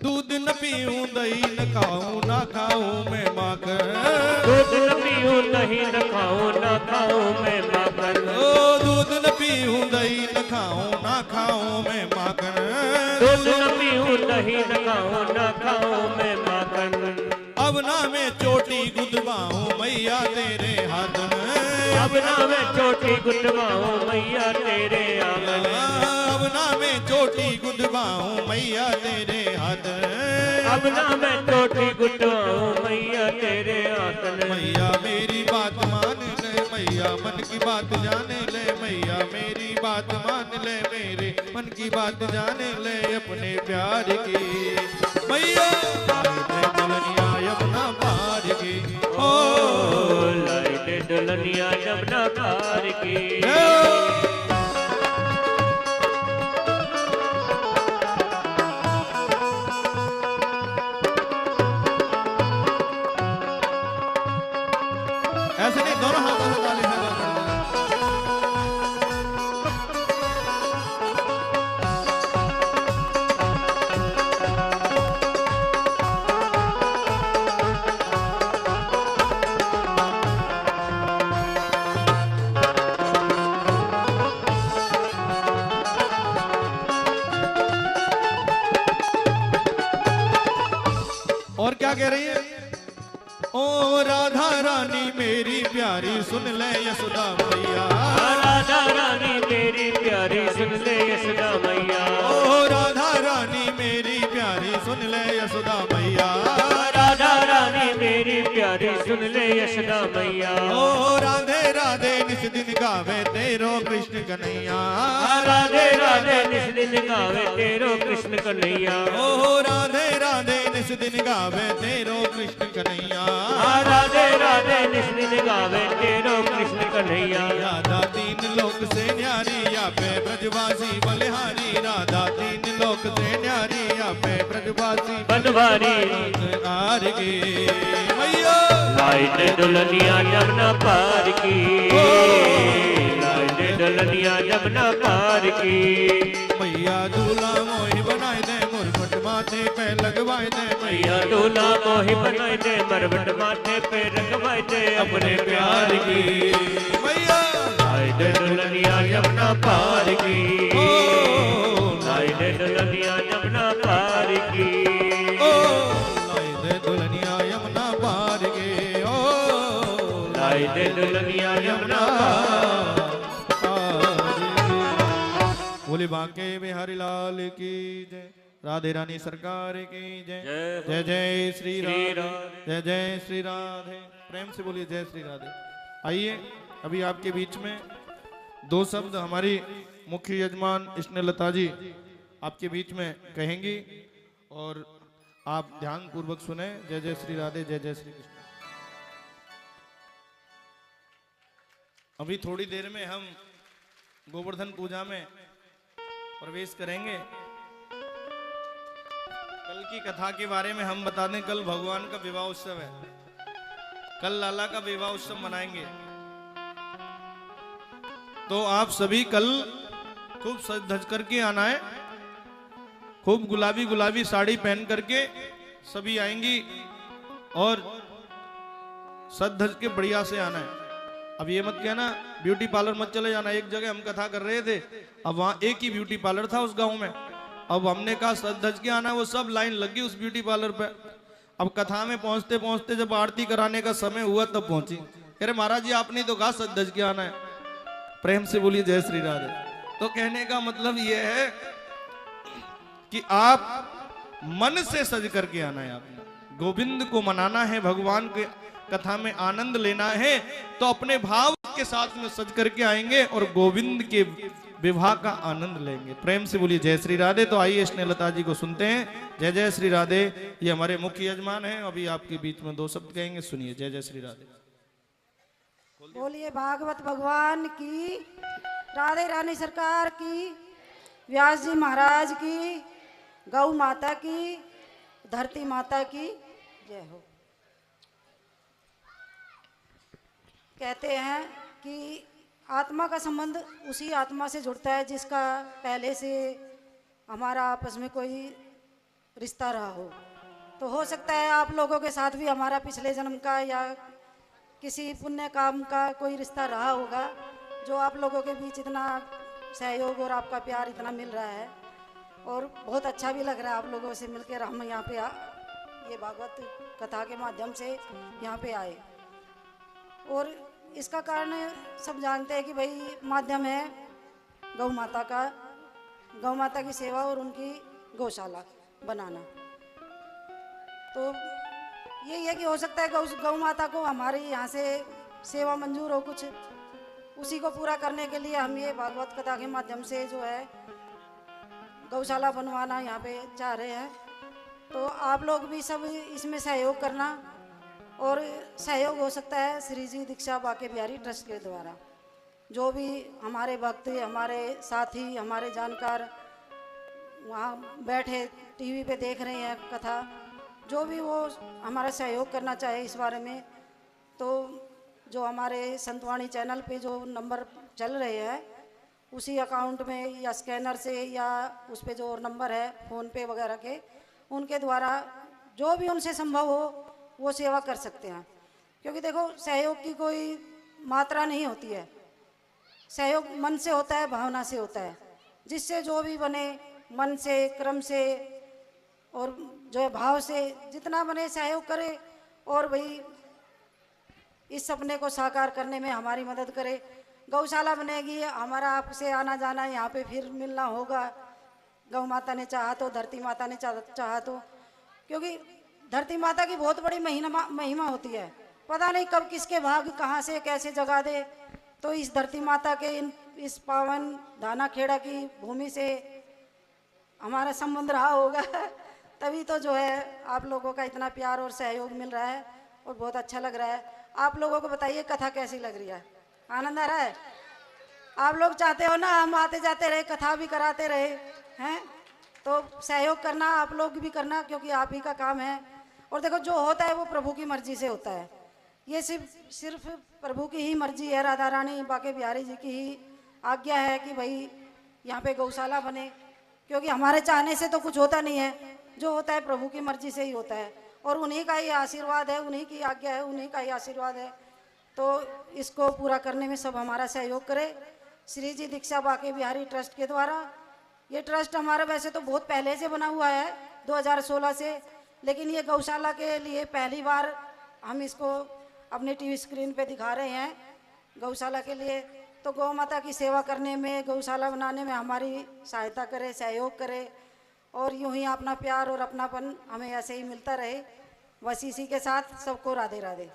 दूध न पीऊं दही न खाऊं ना खाऊं मैं माखन। दूध न पीऊं दही न खाऊं ना खाऊं मैं माखन। ओ दूध न पीऊं दही न खाऊं ना खाऊं मैं माखन। दूध न पीऊं दही न खाऊं ना खाऊं मैं माखन। अब ना मैं चोटी गुदवाऊं मैया तेरे हाथ में। अब ना मैं चोटी गुदवाऊं मैया तेरे आंगन। अब ना मैं चोटी गुदवाऊं मैया तेरे हाथ। अब ना मैं चोटी गुदवाऊं मैया तेरे आंगन। मैया मेरी बात मान ले, मैया मन की बात जाने ले। मैया मेरी बात मान ले, मेरे मन की बात जाने ले अपने प्यार की। मैया दुल्हनिया यमुना पार की, ओ लाई दे दुल्हनिया यमुना पार की। ऐसे नहीं, दोनों हाथों से ताली से और क्या कह रही है? ओ राधा रानी मेरी प्यारी सुन ले यशोदा मैया, राधा रानी मेरी प्यारी सुन ले यशोदा मैया, ओ राधा रानी मेरी प्यारी सुन ले यशोदा मैया, राधा रानी मेरी प्यारी सुन ले यशोदा मैया, ओ राधे राधे निस दिन गावे तेरो कृष्ण कन्हैया, राधे राधे निस दिन गावे तेरो कृष्ण कन्हैया, ओ राधे राधे निस दिन गावे तेरो कृष्ण कन्हैया, राधे राधे निस दिन गावे तेरो कृष्ण कन्हैया, राधा तीन लोक से न्यारी या पे ब्रजवासी बलिहारी, राधा तीन लोक से न्यारी या पे ब्रजवासी बनवारी आर गे मैया, लाइट दुल्हनिया जमुना पार की, लाइट दुल्हनिया जमुना पार की, मैया दूल्हा मोही बनाए दे मुरमुट माथे पे लगवाए दे, मैया दूल्हा मोही बनाए दे मरवट माथे पे रखवाए दे अपने प्यार की, मैया लाइट दुल्हनिया जमुना पार की, लाइट दुल्हनिया जमुना पार की, ओ लाई दे दुल्हनिया यमुना पार गे, ओ लाइट दुल्हनिया जमुना बोले बांके बिहारी लाल की जय, राधे रानी सरकार की जय, जय जय श्री राधे, जय जय श्री राधे। प्रेम से बोलिए जय श्री राधे। आइए अभी आपके बीच में दो शब्द हमारी मुख्य यजमान स्नेहलता जी आपके बीच में कहेंगी और आप ध्यान पूर्वक सुने। जय जय श्री राधे, जय जय श्री कृष्ण। अभी थोड़ी देर में हम गोवर्धन पूजा में प्रवेश करेंगे। कल की कथा के बारे में हम बता दें, कल भगवान का विवाह उत्सव है, कल लाला का विवाह उत्सव मनाएंगे। तो आप सभी कल खूब सज धज करके आना है, खूब गुलाबी गुलाबी साड़ी पहन करके सभी आएंगी और सज धज के बढ़िया से आना है। अब ये मत कहना ब्यूटी पार्लर मत चले जाना। एक जगह हम कथा कर रहे थे, अब वहां एक ही ब्यूटी पार्लर था उस गांव में। अब हमने कहा सज धज के आना, वो सब लाइन लगी उस ब्यूटी पार्लर पे। अब कथा में पहुंचते पहुंचते जब आरती कराने का समय हुआ तब पहुंची। कह रहे महाराज जी आपने तो कहा सज धज के आना है। प्रेम से बोलिए जय श्री राधे। तो कहने का मतलब यह है कि आप मन से सज करके आना है। आपने गोविंद को मनाना है, भगवान के कथा में आनंद लेना है, तो अपने भाव के साथ में सज करके आएंगे और गोविंद के विवाह का आनंद लेंगे। प्रेम से बोलिए जय श्री राधे। तो आइए स्नेहलता जी को सुनते हैं। जय जय श्री राधे। ये हमारे मुख्य यजमान हैं, अभी आपके बीच में दो शब्द कहेंगे, सुनिए। जय जय श्री राधे। बोलिए भागवत भगवान की, राधे रानी सरकार की, व्यास जी महाराज की, गौ माता की, धरती माता की जय हो। कहते हैं कि आत्मा का संबंध उसी आत्मा से जुड़ता है जिसका पहले से हमारा आपस में कोई रिश्ता रहा हो। तो हो सकता है आप लोगों के साथ भी हमारा पिछले जन्म का या किसी पुण्य काम का कोई रिश्ता रहा होगा, जो आप लोगों के बीच इतना सहयोग और आपका प्यार इतना मिल रहा है। और बहुत अच्छा भी लग रहा है आप लोगों से मिलकर। हम यहाँ पे ये भागवत कथा के माध्यम से यहाँ पे आए, और इसका कारण सब जानते हैं कि भाई माध्यम है गौ माता का, गौ माता की सेवा और उनकी गौशाला बनाना। तो यही है कि हो सकता है गौ माता को हमारे यहाँ से सेवा मंजूर हो कुछ, उसी को पूरा करने के लिए हम ये भागवत कथा के माध्यम से जो है गौशाला बनवाना यहाँ पे चाह रहे हैं। तो आप लोग भी सब इसमें सहयोग करना, और सहयोग हो सकता है श्री जी दीक्षा बाके बिहारी ट्रस्ट के द्वारा। जो भी हमारे भक्त, हमारे साथी, हमारे जानकार वहाँ बैठे टीवी पे देख रहे हैं कथा, जो भी वो हमारा सहयोग करना चाहे इस बारे में, तो जो हमारे संतवाणी चैनल पे जो नंबर चल रहे हैं उसी अकाउंट में या स्कैनर से या उस पे जो नंबर है फ़ोन पे वगैरह के, उनके द्वारा जो भी उनसे संभव हो वो सेवा कर सकते हैं। क्योंकि देखो सहयोग की कोई मात्रा नहीं होती है, सहयोग मन से होता है, भावना से होता है। जिससे जो भी बने मन से, क्रम से, और जो है भाव से जितना बने सहयोग करे और भाई इस सपने को साकार करने में हमारी मदद करे। गौशाला बनेगी, हमारा आपसे आना जाना यहाँ पे फिर मिलना होगा। गौ माता ने चाहा तो, धरती माता ने चाहा तो, क्योंकि धरती माता की बहुत बड़ी महिमा होती है। पता नहीं कब किसके भाग कहाँ से कैसे जगा दे। तो इस धरती माता के इस पावन धाना खेड़ा की भूमि से हमारा संबंध रहा होगा तभी तो जो है आप लोगों का इतना प्यार और सहयोग मिल रहा है और बहुत अच्छा लग रहा है। आप लोगों को बताइए कथा कैसी लग रही है? आनंद आ रहा है? आप लोग चाहते हो ना हम आते जाते रहे, कथा भी कराते रहे हैं, तो सहयोग करना आप लोग भी करना, क्योंकि आप ही का काम है। और देखो जो होता है वो प्रभु की मर्जी से होता है। ये सिर्फ प्रभु की ही मर्जी है, राधा रानी बाके बिहारी जी की ही आज्ञा है कि भाई यहाँ पे गौशाला बने, क्योंकि हमारे चाहने से तो कुछ होता नहीं है, जो होता है प्रभु की मर्जी से ही होता है और उन्हीं का ही आशीर्वाद है, उन्हीं की आज्ञा है, उन्हीं का ही आशीर्वाद है। तो इसको पूरा करने में सब हमारा सहयोग करे। श्री जी दीक्षा बाके बिहारी ट्रस्ट के द्वारा, ये ट्रस्ट हमारा वैसे तो बहुत पहले से बना हुआ है 2016 से, लेकिन ये गौशाला के लिए पहली बार हम इसको अपने टीवी स्क्रीन पे दिखा रहे हैं गौशाला के लिए। तो गौ माता की सेवा करने में, गौशाला बनाने में हमारी सहायता करे, सहयोग करे और यूं ही अपना प्यार और अपनापन हमें ऐसे ही मिलता रहे। बस इसी के साथ सबको राधे राधे।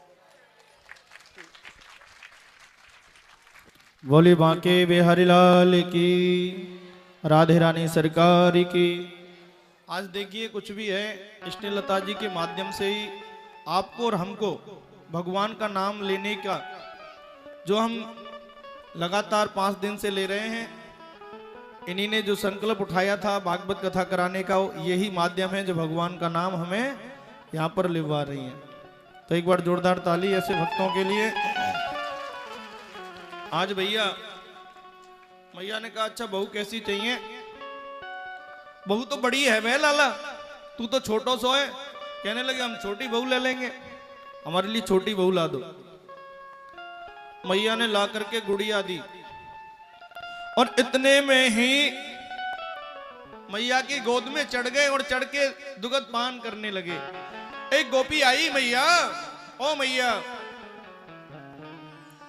बोली बांके बिहारी लाल की, राधे रानी सरकार की। आज देखिए कुछ भी है, स्नेहलता जी के माध्यम से ही आपको और हमको भगवान का नाम लेने का जो हम लगातार 5 दिन से ले रहे हैं, इन्हीं ने जो संकल्प उठाया था भागवत कथा कराने का, यही माध्यम है जो भगवान का नाम हमें यहाँ पर लिवा रही है। तो एक बार जोरदार ताली ऐसे भक्तों के लिए। आज भैया मैया ने कहा अच्छा बहू कैसी चाहिए? बहू तो बड़ी है बे लाला, तू तो छोटो सो है। कहने लगे हम छोटी बहू ले लेंगे, हमारे लिए छोटी बहू ला दो। मैया ने ला करके गुड़िया दी और इतने में ही मैया की गोद में चढ़ गए और चढ़ के दुगध पान करने लगे। एक गोपी आई, मैया ओ मैया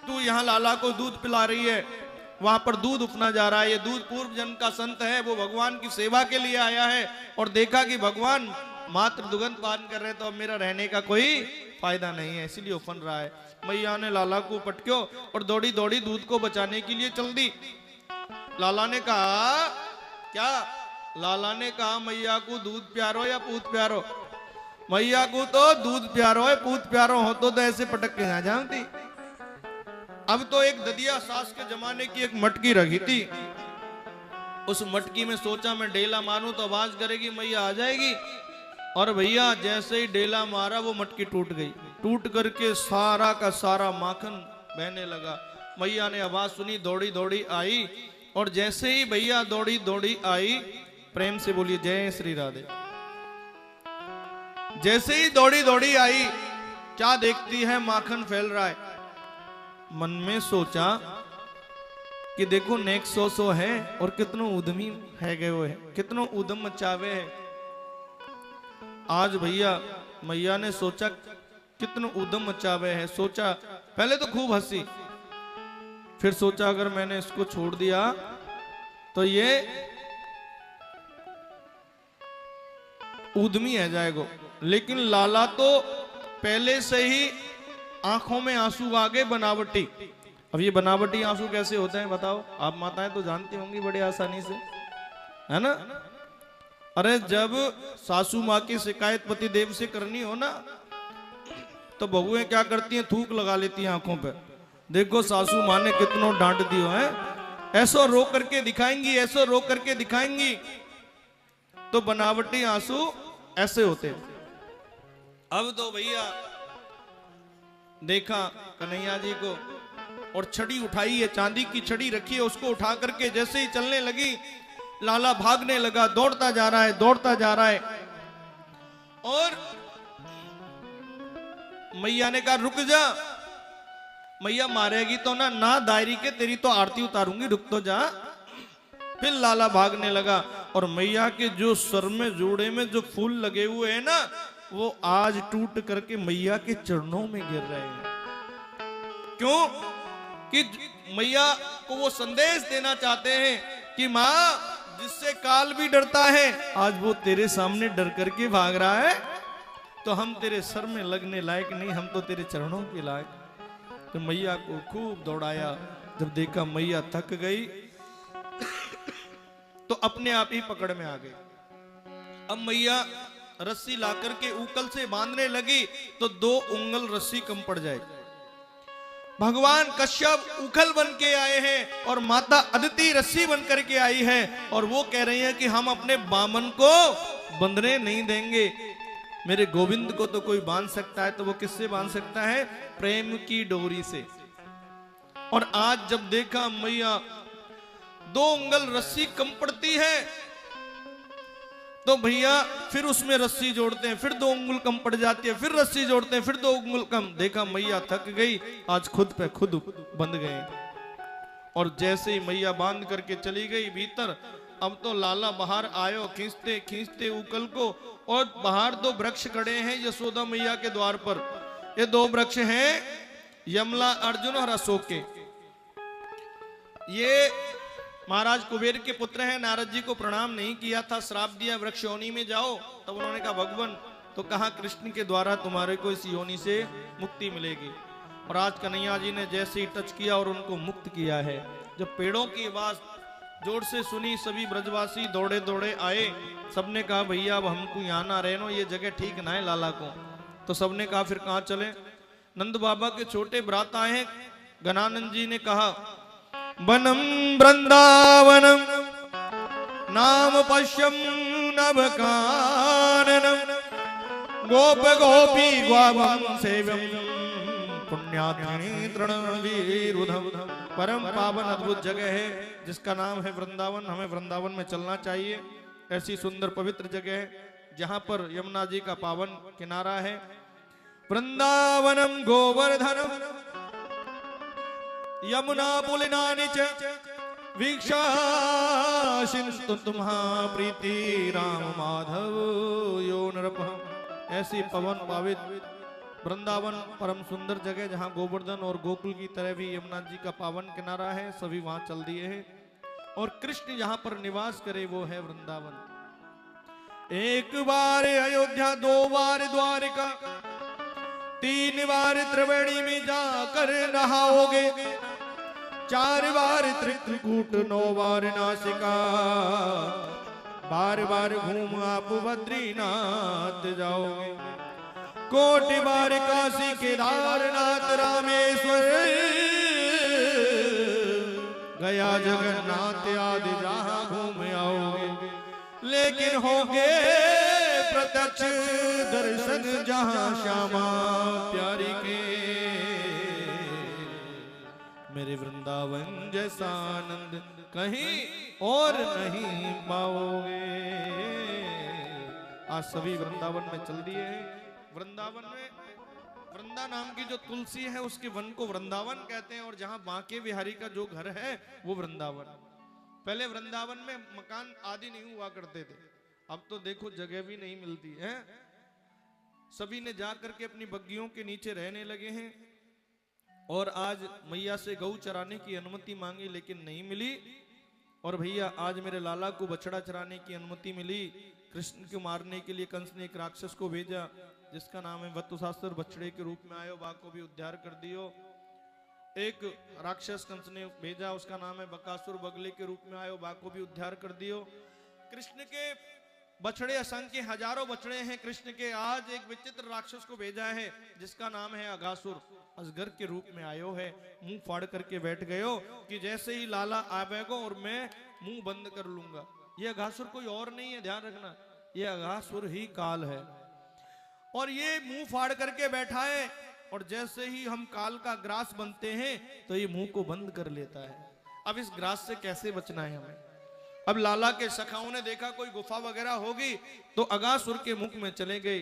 तू यहाँ लाला को दूध पिला रही है, वहां पर दूध उपना जा रहा है, ये दूध पूर्व जन्म का संत है, वो भगवान की सेवा के लिए आया है और देखा कि भगवान मात्र दुगंध पान कर रहे, तो अब मेरा रहने का कोई फायदा नहीं है, इसीलिए उफन रहा है। मैया ने लाला को पटक्यो और दौड़ी दौड़ी दूध को बचाने के लिए चल दी। लाला ने कहा क्या? लाला ने कहा मैया को दूध प्यारो या पूत प्यारो? मैया को तो दूध प्यारो है, पूत प्यारो हो तो ऐसे पटक के ना जानती। अब तो एक ददिया सास के जमाने की एक मटकी रखी थी, उस मटकी में सोचा मैं डेला मारूं तो आवाज करेगी मैया आ जाएगी, और भैया जैसे ही डेला मारा वो मटकी टूट गई। टूट करके सारा का सारा माखन बहने लगा। मैया ने आवाज सुनी, दौड़ी दौड़ी आई और जैसे ही भैया दौड़ी दौड़ी आई, प्रेम से बोलिए जय श्री राधे। जैसे ही दौड़ी दौड़ी आई, क्या देखती है माखन फैल रहा है। मन में सोचा कि देखो नेक सो है और कितनो उद्यमी है गए वो है, कितनो उद्यम मचावे है। आज भैया मैया ने सोचा कितनो उद्यम मचावे है। सोचा पहले तो खूब हंसी, फिर सोचा अगर मैंने इसको छोड़ दिया तो ये उद्यमी है जाएगा। लेकिन लाला तो पहले से ही आंखों में आंसू आ गए, बनावटी। अब ये बनावटी आंसू कैसे होते हैं बताओ? आप माताएं तो जानती होंगी बड़े आसानी से, है ना? अरे जब सासू माँ की शिकायत पति देव से करनी हो ना, तो बहुएं क्या करती हैं? थूक लगा लेती हैं आंखों पे। देखो सासू माँ ने कितनों डांट दियो है, ऐसो रो करके दिखाएंगी, ऐसो रो करके दिखाएंगी। तो बनावटी आंसू ऐसे होते। अब तो भैया देखा कन्हैया जी को और छड़ी उठाई है, चांदी की छड़ी रखी है, उसको उठा करके जैसे ही चलने लगी, लाला भागने लगा, दौड़ता जा रहा है, दौड़ता जा रहा है। और मैया ने कहा रुक जा, मैया मारेगी तो ना दायरी के तेरी तो आरती उतारूंगी, रुक तो जा। फिर लाला भागने लगा और मैया के जो सर में जोड़े में जो फूल लगे हुए हैं ना, वो आज टूट करके मैया के चरणों में गिर रहे हैं। क्यों? कि मैया को वो संदेश देना चाहते हैं कि माँ, जिससे काल भी डरता है, आज वो तेरे सामने डर करके भाग रहा है, तो हम तेरे सर में लगने लायक नहीं, हम तो तेरे चरणों के लायक। तो मैया को खूब दौड़ाया। जब देखा मैया थक गई तो अपने आप ही पकड़ में आ गई। अब मैया रस्सी ला करके उकल से बांधने लगी तो 2 उंगल रस्सी कम पड़ जाएगी। भगवान कश्यप उखल बन के आए हैं और माता अदिति रस्सी बन करके आई है, और वो कह रही है कि हम अपने बामन को बंधने नहीं देंगे। मेरे गोविंद को तो कोई बांध सकता है, तो वो किससे बांध सकता है? प्रेम की डोरी से। और आज जब देखा मैया 2 उंगल रस्सी कम पड़ती है, तो भैया फिर उसमें रस्सी जोड़ते हैं, फिर 2 उंगल कम पड़ जाती है, फिर रस्सी जोड़ते हैं, फिर 2 उंगल कम। देखा मैया थक गई, आज खुद पे खुद बंध गए। और जैसे ही मैया बांध करके चली गई भीतर, अब तो लाला बाहर आयो खींचते खींचते उकल को, और बाहर 2 वृक्ष खड़े हैं यशोदा मैया के द्वार पर। ये 2 वृक्ष हैं यमला अर्जुन और अशोक के। ये महाराज कुबेर के पुत्र हैं। नारद जी को प्रणाम नहीं किया था, श्राप दिया वृक्ष योनि में जाओ। तब उन्होंने कहा भगवान, तो कहा कृष्ण के द्वारा तुम्हारे को इस योनि से मुक्ति मिलेगी। और आज कन्हैया जी ने जैसे ही टच किया और उनको मुक्त किया है। जब पेड़ों की आवाज जोर से सुनी, सभी ब्रजवासी दौड़े दौड़े आए। सबने कहा भैया अब हमको यहाँ ना रहना, ये जगह ठीक ना है लाला को। तो सबने कहा फिर कहाँ चले? नंद बाबा के छोटे भ्राता हैं गणानंद जी ने कहा, वनम वृंदावनम नाम पश्यम नवकाननम गोप गोपी ग्वावं सेव्यम पुण्यात्मनि तृणवीरुधम। परम पावन अद्भुत जगह है जिसका नाम है वृंदावन। हमें वृंदावन में चलना चाहिए। ऐसी सुंदर पवित्र जगह है जहां पर यमुना जी का पावन किनारा है। वृंदावनम गोवर्धनम यमुना पुलिनानि च वीक्षासिन्तु तुम्हा प्रीति राम माधव यो नरपः। ऐसी पवन पावित वृंदावन परम सुंदर जगह जहां गोवर्धन और गोकुल की तरह भी यमुना जी का पावन किनारा है, सभी वहां चल दिए हैं। और कृष्ण जहां पर निवास करे वो है वृंदावन। 1 बार अयोध्या, 2 बार द्वारिका, 3 बार त्रिवेणी में जाकर नहाओगे, 4 बार त्रिकूट, 9 बार नासिका, बार बार घूम आप बद्रीनाथ जाओगे, कोटि बार काशी केदारनाथ रामेश्वर, गया जगन्नाथ आदि जहां घूम आओगे। लेकिन होगे प्रत्यक्ष दर्शन जहां श्यामा प्यारी के, मेरे वृंदावन जैसा आनंद कहीं और नहीं पाओगे। आज सभी वृंदावन में चल दिए हैं। वृंदावन में वृंदा नाम की जो तुलसी है उसके वन को वृंदावन कहते हैं, और जहां बांके बिहारी का जो घर है वो वृंदावन। पहले वृंदावन में मकान आदि नहीं हुआ करते थे, अब तो देखो जगह भी नहीं मिलती है। सभी ने जाकर के अपनी बग्गियों के नीचे रहने लगे हैं। और आज मैया से गऊ चराने की अनुमति मांगी लेकिन नहीं मिली। और भैया आज मेरे लाला को बछड़ा चराने की अनुमति मिली। कृष्ण को मारने के लिए कंस ने एक राक्षस को भेजा जिसका नाम है वत्सासुर, बछड़े के रूप में आयो, बा को भी उद्धार कर दियो। एक राक्षस कंस ने भेजा उसका नाम है बकासुर, बगले के रूप में आयो, बा को भी उद्धार कर दियो। कृष्ण के बछड़े असंख्य हजारों बछड़े हैं कृष्ण के। आज एक विचित्र राक्षस को भेजा है जिसका नाम है अघासुर, अजगर के रूप में आयो है। मुंह फाड़ करके बैठ गयो कि जैसे ही लाला आवेगो और मैं मुंह बंद कर लूंगा। ये अघासुर कोई और नहीं है, ध्यान रखना, ये अघासुर ही काल है। और ये मुंह फाड़ करके बैठा है, और जैसे ही हम काल का ग्रास बनते हैं तो ये मुंह को बंद कर लेता है। अब इस ग्रास से कैसे बचना है हमें? अब लाला के सखाओं ने देखा कोई गुफा वगैरह होगी तो अघासुर के मुख में चले गए,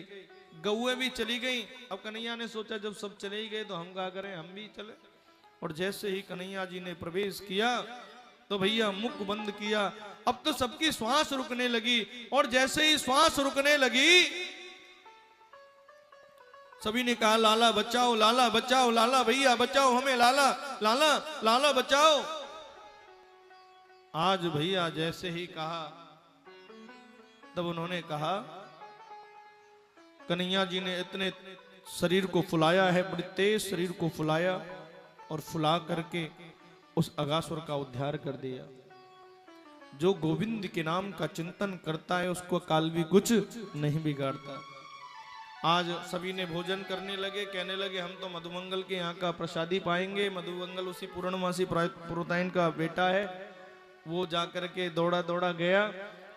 गौएं भी चली गई। अब कन्हैया ने सोचा जब सब चले ही गए तो हम क्या करें, हम भी चले। और जैसे ही कन्हैया जी ने प्रवेश किया तो भैया मुख बंद किया अब तो सबकी श्वास रुकने लगी, और जैसे ही श्वास रुकने लगी सभी ने कहा लाला बचाओ, लाला बचाओ, लाला भैया बचाओ हमें, लाला लाला लाला बचाओ। आज भैया जैसे ही कहा तब उन्होंने कहा, कन्हैया जी ने इतने शरीर को फुलाया है, बड़ी तेज शरीर को फुलाया और फुला करके उस अगासुर का उद्धार कर दिया। जो गोविंद के नाम का चिंतन करता है उसको काल भी कुछ नहीं बिगाड़ता। आज सभी ने भोजन करने लगे, कहने लगे हम तो मधुमंगल के यहाँ का प्रसादी पाएंगे। मधुमंगल उसी पूर्णमासी पुरोताइन का बेटा है। वो जाकर के दौड़ा दौड़ा गया,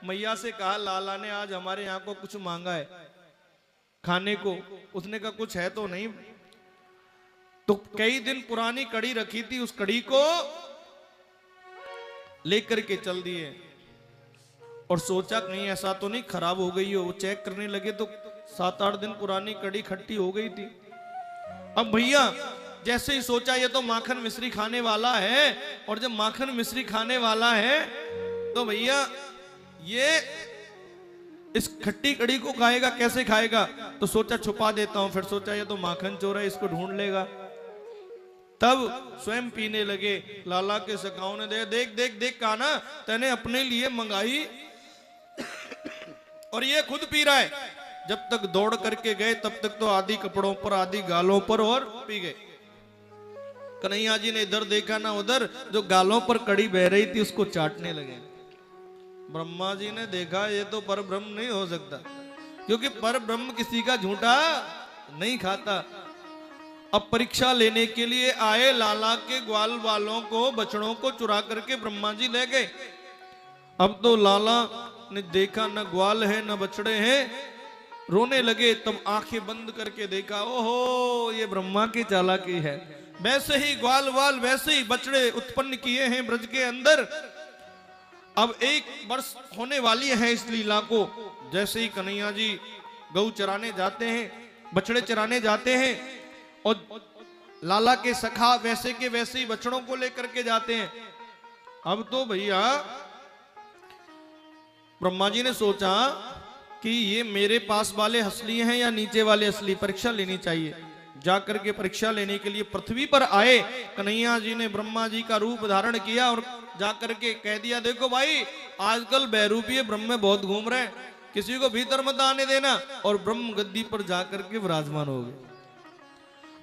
मैया से कहा लाला ने आज हमारे यहाँ को कुछ मांगा है खाने को। उसने कहा कुछ है तो नहीं। तो कई दिन पुरानी कड़ी रखी थी, उस कड़ी को लेकर के चल दिए और सोचा कहीं ऐसा तो नहीं खराब हो गई हो। वो चेक करने लगे तो 7-8 दिन पुरानी कड़ी खट्टी हो गई थी। अब भैया जैसे ही सोचा ये तो माखन मिश्री खाने वाला है, और जब माखन मिश्री खाने वाला है तो भैया ये इस खट्टी कड़ी को खाएगा, कैसे खाएगा? तो सोचा छुपा देता हूं। फिर सोचा ये तो माखन चोर है, इसको ढूंढ लेगा। तब स्वयं पीने लगे। लाला के सखाओं ने देख देख देख कहा ना, तैने अपने लिए मंगाई और ये खुद पी रहा है। जब तक दौड़ करके गए तब तक तो आधी कपड़ों पर, आधी गालों पर, और पी गए। कन्हैया जी ने इधर देखा ना उधर, जो गालों पर कड़ी बह रही थी उसको चाटने लगे। ब्रह्मा जी ने देखा ये तो पर ब्रह्म नहीं हो सकता, क्योंकि पर ब्रह्म किसी का झूठा नहीं खाता। अब परीक्षा लेने के लिए आए, लाला के ग्वाल वालों को, बछड़ों को चुरा करके ब्रह्मा जी ले गए। अब तो लाला ने देखा न ग्वाल है न बछड़े हैं, रोने लगे। तब आंखें बंद करके देखा, ओहो ये ब्रह्मा की चालाकी है। वैसे ही ग्वाल वाल, वैसे ही बछड़े उत्पन्न किए हैं ब्रज के अंदर। अब 1 वर्ष होने वाली है इस लीला को। जैसे ही कन्हैया जी गौ चराने जाते हैं, बछड़े चराने जाते हैं, और लाला के सखा वैसे के वैसे ही बछड़ों को लेकर के जाते हैं। अब तो भैया ब्रह्मा जी ने सोचा कि ये मेरे पास वाले असली हैं या नीचे वाले असली, परीक्षा लेनी चाहिए। जाकर के परीक्षा लेने के लिए पृथ्वी पर आए। कन्हैया जी ने ब्रह्मा जी का रूप धारण किया और जाकर के कह दिया, देखो भाई आजकल बहरूपीय ब्रह्म में बहुत घूम रहे हैं, किसी को भीतर मत आने देना। और ब्रह्म गद्दी पर जाकर के विराजमान हो गए।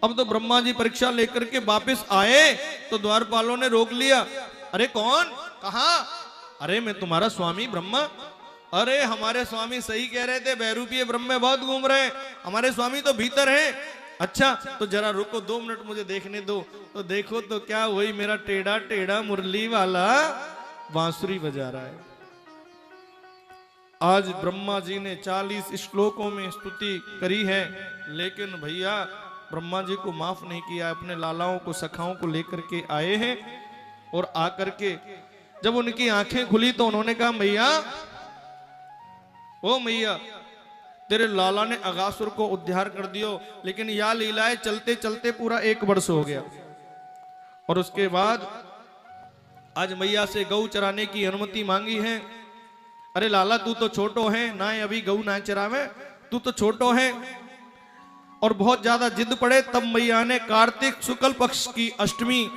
अब तो ब्रह्मा जी परीक्षा लेकर के वापस आए तो द्वारपालों ने रोक लिया। अरे कौन? कहा? अरे मैं तुम्हारा स्वामी ब्रह्मा। अरे हमारे स्वामी सही कह रहे थे, बहरूपीय ब्रह्म में बहुत घूम रहे हैं, हमारे स्वामी तो भीतर हैं। अच्छा तो जरा रुको, 2 मिनट मुझे देखने दो। तो देखो तो क्या, वही मेरा टेढ़ा टेढ़ा मुरली वाला बांसुरी बजा रहा है। आज ब्रह्मा जी ने 40 श्लोकों में स्तुति करी है, लेकिन भैया ब्रह्मा जी को माफ नहीं किया। अपने लालाओं को, सखाओं को लेकर के आए हैं, और आकर के जब उनकी आंखें खुली तो उन्होंने कहा, मैया ओ मैया, तेरे लाला ने अगासुर को उद्धार कर दियो, लेकिन यह लीलाएं चलते चलते पूरा 1 वर्ष हो गया। और उसके बाद आज मैया से गौ चराने की अनुमति मांगी है। अरे लाला तू तो छोटो है ना, अभी गौ ना चरावे, तू तो छोटो है। और बहुत ज्यादा जिद पड़े तब मैया ने कार्तिक शुक्ल पक्ष की अष्टमी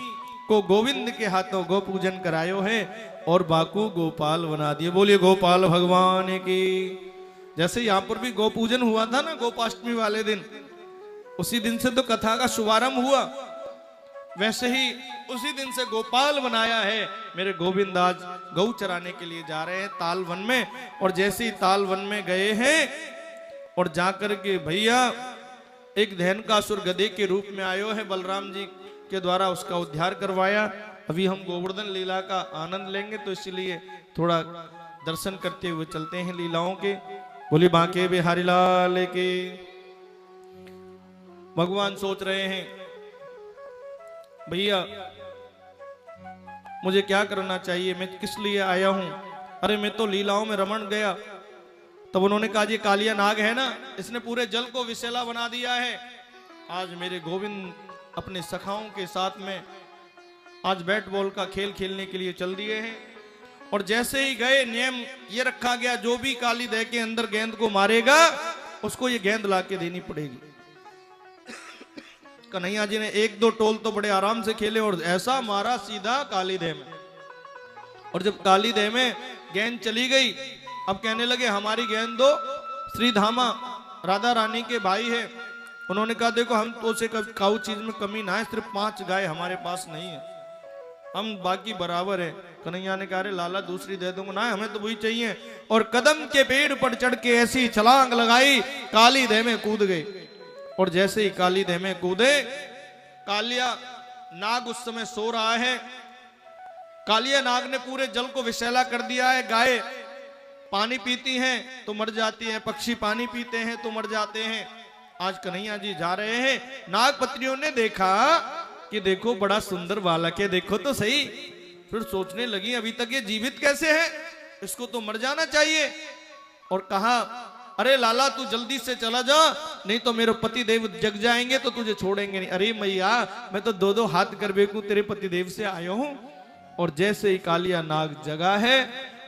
को गोविंद के हाथों गौ पूजन करायो है और बाकू गोपाल बना दिए। बोलिए गोपाल भगवान की। जैसे यहाँ पर भी गौ पूजन हुआ था ना गोपाष्टमी वाले दिन, उसी दिन से तो कथा का शुभारंभ हुआ, वैसे ही उसी दिन से गोपाल बनाया है। मेरे गोविंद आज गौ चराने के लिए जा रहे हैं ताल वन में। और जैसे ही ताल वन में गए हैं और जाकर के भैया एक धैनकासुर गधे के रूप में आयो है, बलराम जी के द्वारा उसका उद्धार करवाया। अभी हम गोवर्धन लीला का आनंद लेंगे, तो इसलिए थोड़ा दर्शन करते हुए चलते हैं लीलाओं के। बोली बांके बिहारी लाल के। भगवान सोच रहे हैं, भैया मुझे क्या करना चाहिए, मैं किस लिए आया हूं? अरे मैं तो लीलाओं में रमण गया। तब उन्होंने कहा, ये कालिया नाग है ना, इसने पूरे जल को विषैला बना दिया है। आज मेरे गोविंद अपने सखाओं के साथ में आज बैट बॉल का खेल खेलने के लिए चल दिए हैं। और जैसे ही गए, नियम ये रखा गया जो भी काली दह के अंदर गेंद को मारेगा उसको ये गेंद लाके देनी पड़ेगी। कन्हैया जी ने एक दो टोल तो बड़े आराम से खेले और ऐसा मारा सीधा काली दह में। और जब काली दह में गेंद चली गई, अब कहने लगे हमारी गेंद दो। श्रीधामा राधा रानी के भाई है, उन्होंने कहा देखो हम तो से काऊ चीज में कमी ना है, सिर्फ 5 गाय हमारे पास नहीं है, हम बाकी बराबर है। कन्हैया ने कहा अरे लाला दूसरी दे दूंगा, ना हमें तो वही चाहिए। और कदम के पेड़ पर चढ़ के ऐसी छलांग लगाई, काली दह में कूद गए। और जैसे ही काली दह में कूदे, कालिया नाग उस समय सो रहा है। कालिया नाग ने पूरे जल को विषैला कर दिया है। गाय पानी पीती हैं तो मर जाती हैं, पक्षी पानी पीते हैं तो मर जाते हैं। आज कन्हैया जी जा रहे हैं, नाग पत्नियों ने देखा कि देखो बड़ा सुंदर बालक है, देखो तो सही। फिर सोचने लगी अभी तक ये जीवित कैसे है, इसको तो मर जाना चाहिए। और कहा अरे लाला तू जल्दी से चला जा, नहीं तो मेरे पति देव जग जाएंगे तो तुझे छोड़ेंगे नहीं। अरे मैया मैं तो 2-2 हाथ कर बेकू तेरे पति देव से आयो हूं। और जैसे ही कालिया नाग जगा है,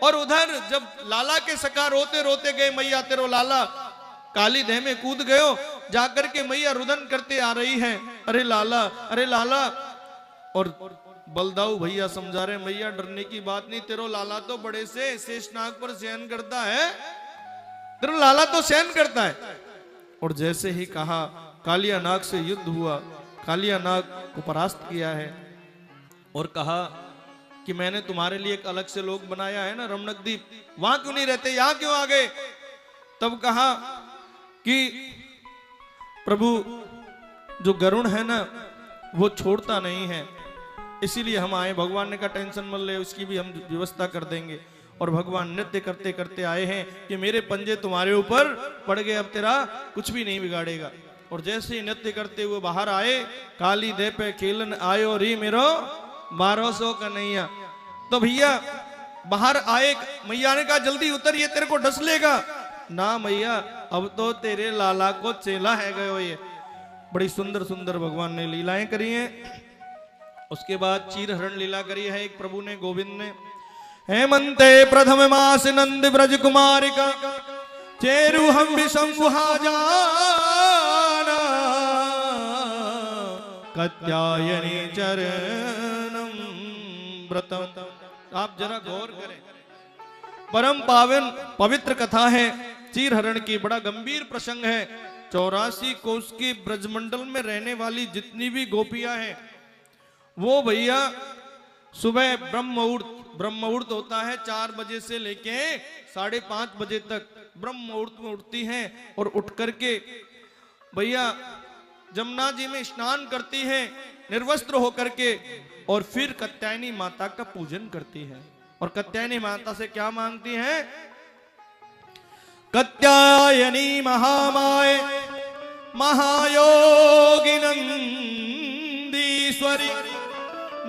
और उधर जब लाला के सका रोते रोते गए, मैया तेरो लाला काली दह में कूद गयो, जाकर के मैया रुदन करते आ रही है, अरे लाला अरे लाला। और बलदाऊ भैया समझा रहे मैया डरने की बात नहीं, तेरो लाला तो बड़े से शेषनाग पर शयन करता है, तेरो लाला तो शयन करता है। और जैसे ही कहा कालिया नाग से युद्ध हुआ, कालिया नाग को परास्त किया है। और कहा कि मैंने तुम्हारे लिए एक अलग से लोक बनाया है ना रमणक द्वीप, वहां क्यों नहीं रहते, यहां क्यों आ गए। तब कहा कि प्रभु जो गरुण है ना वो छोड़ता नहीं है, इसीलिए हम आए। भगवान ने कहा टेंशन मत ले, उसकी भी हम व्यवस्था कर देंगे। और भगवान नृत्य करते करते आए हैं कि मेरे पंजे तुम्हारे ऊपर पड़ गए, अब तेरा कुछ भी नहीं बिगाड़ेगा। और जैसे ही नृत्य करते हुए बाहर आए, काली दह पे खेलन आयो री मेरो 1200 कन्हैया। तो भैया बाहर आए, मैया ने कहा जल्दी उतर, ये तेरे को डस लेगा। ना मैया अब तो तेरे लाला को चेला है गयो। ये बड़ी सुंदर सुंदर भगवान ने लीलाएं करी हैं। उसके बाद चीर हरण लीला करी है एक प्रभु ने, गोविंद ने। हेमंते प्रथम मास नंद ब्रज कुमारी का चेरु हम भी संगुहा जाना, कत्यायनी चरणम व्रतम। आप जरा गौर करें, परम पावन पवित्र कथा है चीर हरण की, बड़ा गंभीर प्रसंग है। 84 कोस के ब्रजमंडल में रहने वाली जितनी भी गोपियां हैं वो भैया सुबह ब्रह्म मुहूर्त होता है 4 बजे से लेके 5:30 बजे तक ब्रह्म मुहूर्त में उठती हैं। और उठ करके भैया जमुना जी में स्नान करती हैं निर्वस्त्र होकर के, और फिर कात्यायनी माता का पूजन करती है। और कात्यायनी माता से क्या मांगती हैं, कात्यायनी महामाय महायोगी नंदीश्वरी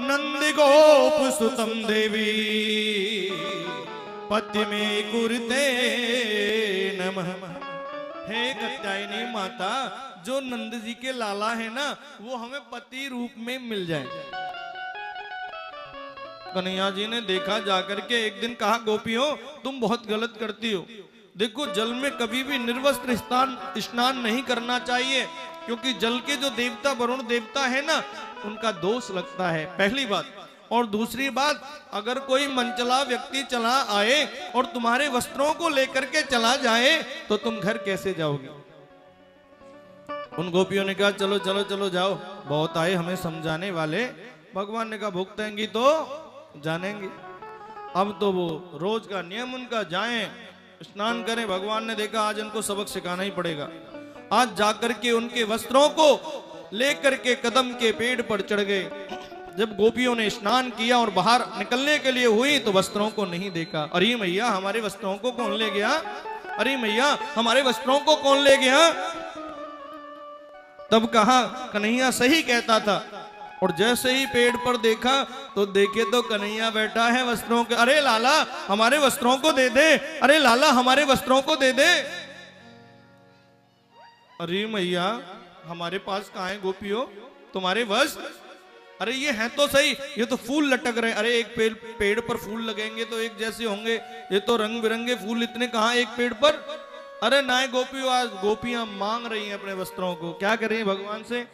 नंदी गोप सुतम देवी पति में कुरते नमः। हे कात्यायनी माता, जो नंद जी के लाला है ना वो हमें पति रूप में मिल जाए। कन्हैया जी ने देखा जाकर के, एक दिन कहा गोपियों तुम बहुत गलत करती हो, देखो जल में कभी भी निर्वस्त्र स्नान नहीं करना चाहिए, क्योंकि जल के जो देवता वरुण देवता है ना उनका दोष लगता है, पहली बात। और दूसरी बात, अगर कोई मनचला व्यक्ति चला आए और तुम्हारे वस्त्रों को लेकर के चला जाए तो तुम घर कैसे जाओगे। उन गोपियों ने कहा चलो चलो चलो जाओ, बहुत आए हमें समझाने वाले। भगवान ने कहा भुगतेंगी तो जानेंगे। अब तो वो रोज का नियम उनका, जाएं स्नान करें। भगवान ने देखा आज इनको सबक सिखाना ही पड़ेगा। आज जाकर के उनके वस्त्रों को लेकर के कदम के पेड़ पर चढ़ गए। जब गोपियों ने स्नान किया और बाहर निकलने के लिए हुई तो वस्त्रों को नहीं देखा। अरे मैया हमारे वस्त्रों को कौन ले गया, अरे मैया हमारे वस्त्रों को कौन ले गया। तब कहा कन्हैया सही कहता था। और जैसे ही पेड़ पर देखा तो देखे तो कन्हैया बैठा है वस्त्रों के। अरे लाला हमारे वस्त्रों को दे दे, अरे लाला हमारे वस्त्रों को दे दे। अरे मैया हमारे पास कहाँ है गोपियों तुम्हारे वस्त्र। अरे ये है तो सही, ये तो फूल लटक रहे हैं। अरे एक पेड़ पर फूल लगेंगे तो एक जैसे होंगे, ये तो रंग बिरंगे फूल इतने कहाँ एक पेड़ पर। अरे ना गोपियों, आज गोपियां मांग रही हैं अपने वस्त्रों को, क्या कर रही हैं भगवान से।